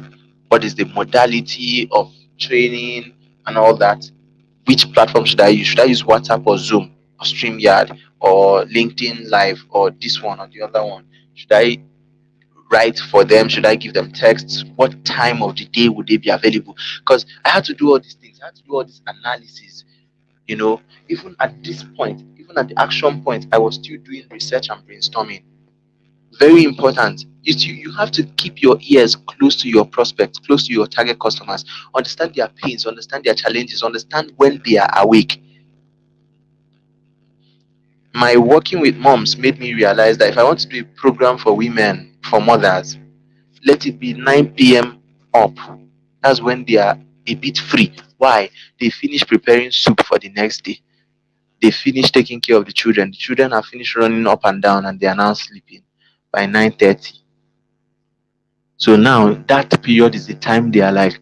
S1: what is the modality of training and all that. Which platform should I use? Should I use WhatsApp or Zoom or StreamYard or LinkedIn Live or this one or the other one? Should I write for them? Should I give them texts? What time of the day would they be available? Because I had to do all these things. I had to do all this analysis. Even at this point, even at the action point, I was still doing research and brainstorming. Very important. You have to keep your ears close to your prospects, close to your target customers. Understand their pains, understand their challenges, understand when they are awake. My working with moms made me realize that if I want to do a program for women, for mothers, let it be 9 p.m. up. That's when they are a bit free. Why? They finish preparing soup for the next day. They finish taking care of the children. The children are finished running up and down and they are now sleeping by 9:30. So now that period is the time they are like,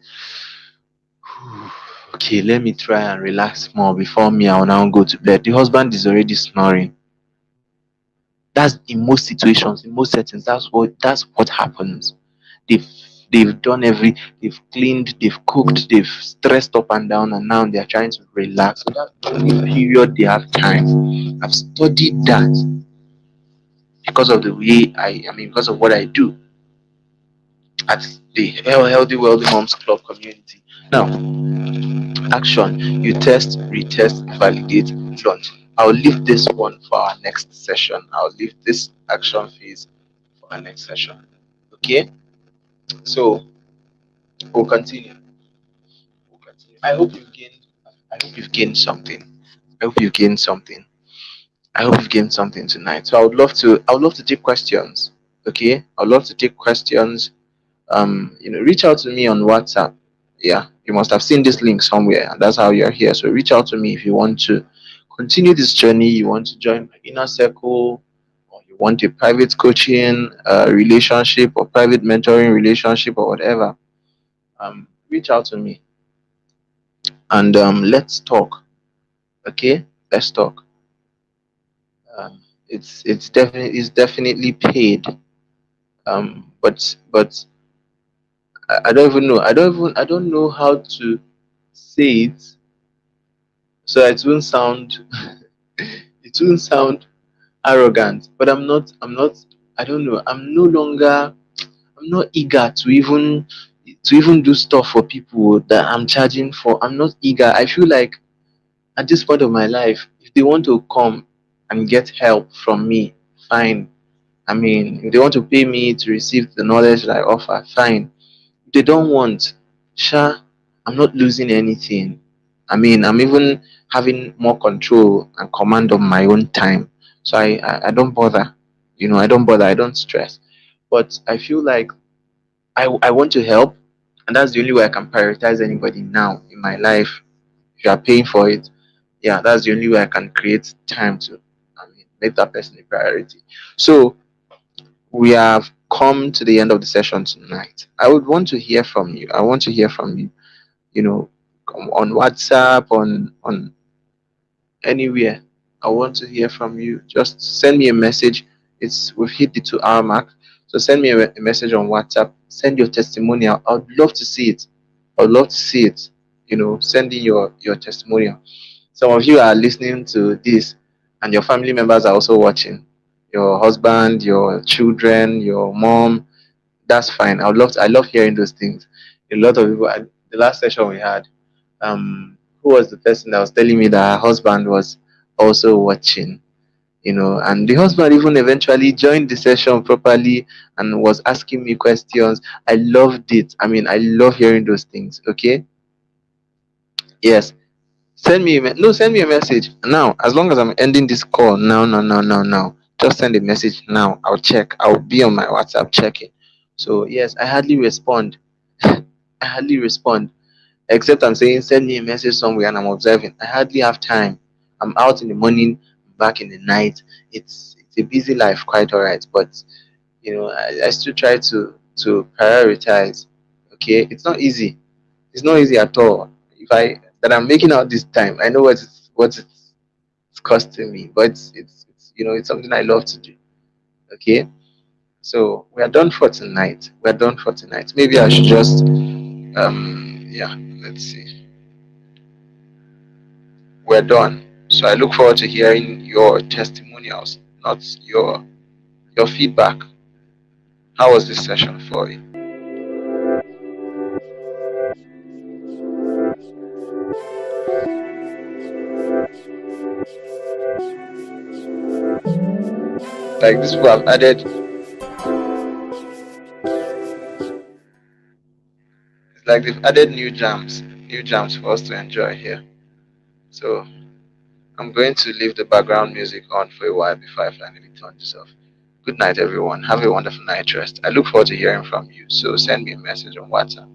S1: okay, let me try and relax more before me. I will now go to bed. The husband is already snoring. That's in most situations, in most settings. That's what happens. They've they've done they've cleaned, they've cooked, they've stressed up and down, and now they're trying to relax. So that's the only period they have time. I've studied that because of the way because of what I do at the Healthy Wealthy Moms Club community. Now, action. You test, retest, validate, launch. I'll leave this one for our next session. I'll leave this action phase for our next session. Okay? So we'll continue. We'll continue. I hope you've gained something. I hope you gained something. I hope you've gained something tonight. So I would love to take questions. Okay? I'd love to take questions. Reach out to me on WhatsApp. Yeah, you must have seen this link somewhere, and that's how you're here. So reach out to me if you want to continue this journey. You want to join my inner circle, or you want a private coaching relationship, or private mentoring relationship, or whatever. Reach out to me, and let's talk. Okay, let's talk. Um, it's definitely paid. But I don't even know. I don't know how to say it so it won't sound it won't sound arrogant. But I'm not I don't know. I'm not eager to even do stuff for people that I'm charging for. I'm not eager. I feel like at this point of my life, if they want to come and get help from me, fine. If they want to pay me to receive the knowledge that I offer, fine. If they don't want, sure, I'm not losing anything. I'm even having more control and command of my own time. So I don't bother. I don't bother. I don't stress. But I feel like I want to help, and that's the only way I can prioritize anybody now in my life. If you are paying for it, yeah, that's the only way I can create time to. Make that person a priority. So we have come to the end of the session tonight. I would want to hear from you. I want to hear from you. You know, on WhatsApp, on anywhere. I want to hear from you. Just send me a message. We've hit the 2 hour mark. So send me a message on WhatsApp. Send your testimonial. I'd love to see it. I'd love to see it. Sending your testimonial. Some of you are listening to this and your family members are also watching. Your husband, your children, your mom. That's fine. I love hearing those things. A lot of people the last session we had, who was the person that was telling me that her husband was also watching, and the husband even eventually joined the session properly and was asking me questions. I loved it. I mean, I love hearing those things. Okay. Yes. Send me a message now. As long as I'm ending this call now, now. Just send a message now. I'll check. I'll be on my WhatsApp checking. So yes, I hardly respond. I hardly respond. Except I'm saying send me a message somewhere and I'm observing. I hardly have time. I'm out in the morning, back in the night. It's a busy life, quite alright. But I still try to prioritize. Okay, it's not easy. It's not easy at all. If I that I'm making out this time, I know it's costing me, but it's something I love to do. Okay, so we are done for tonight. We're done for tonight. Maybe I should just yeah. Let's see. We're done. So I look forward to hearing your testimonials, not your feedback. How was this session for you? Like these people have added, it's like they've added new jams for us to enjoy here. So I'm going to leave the background music on for a while before I finally turn this off. Good night, everyone. Have a wonderful night rest. I look forward to hearing from you. So send me a message on WhatsApp.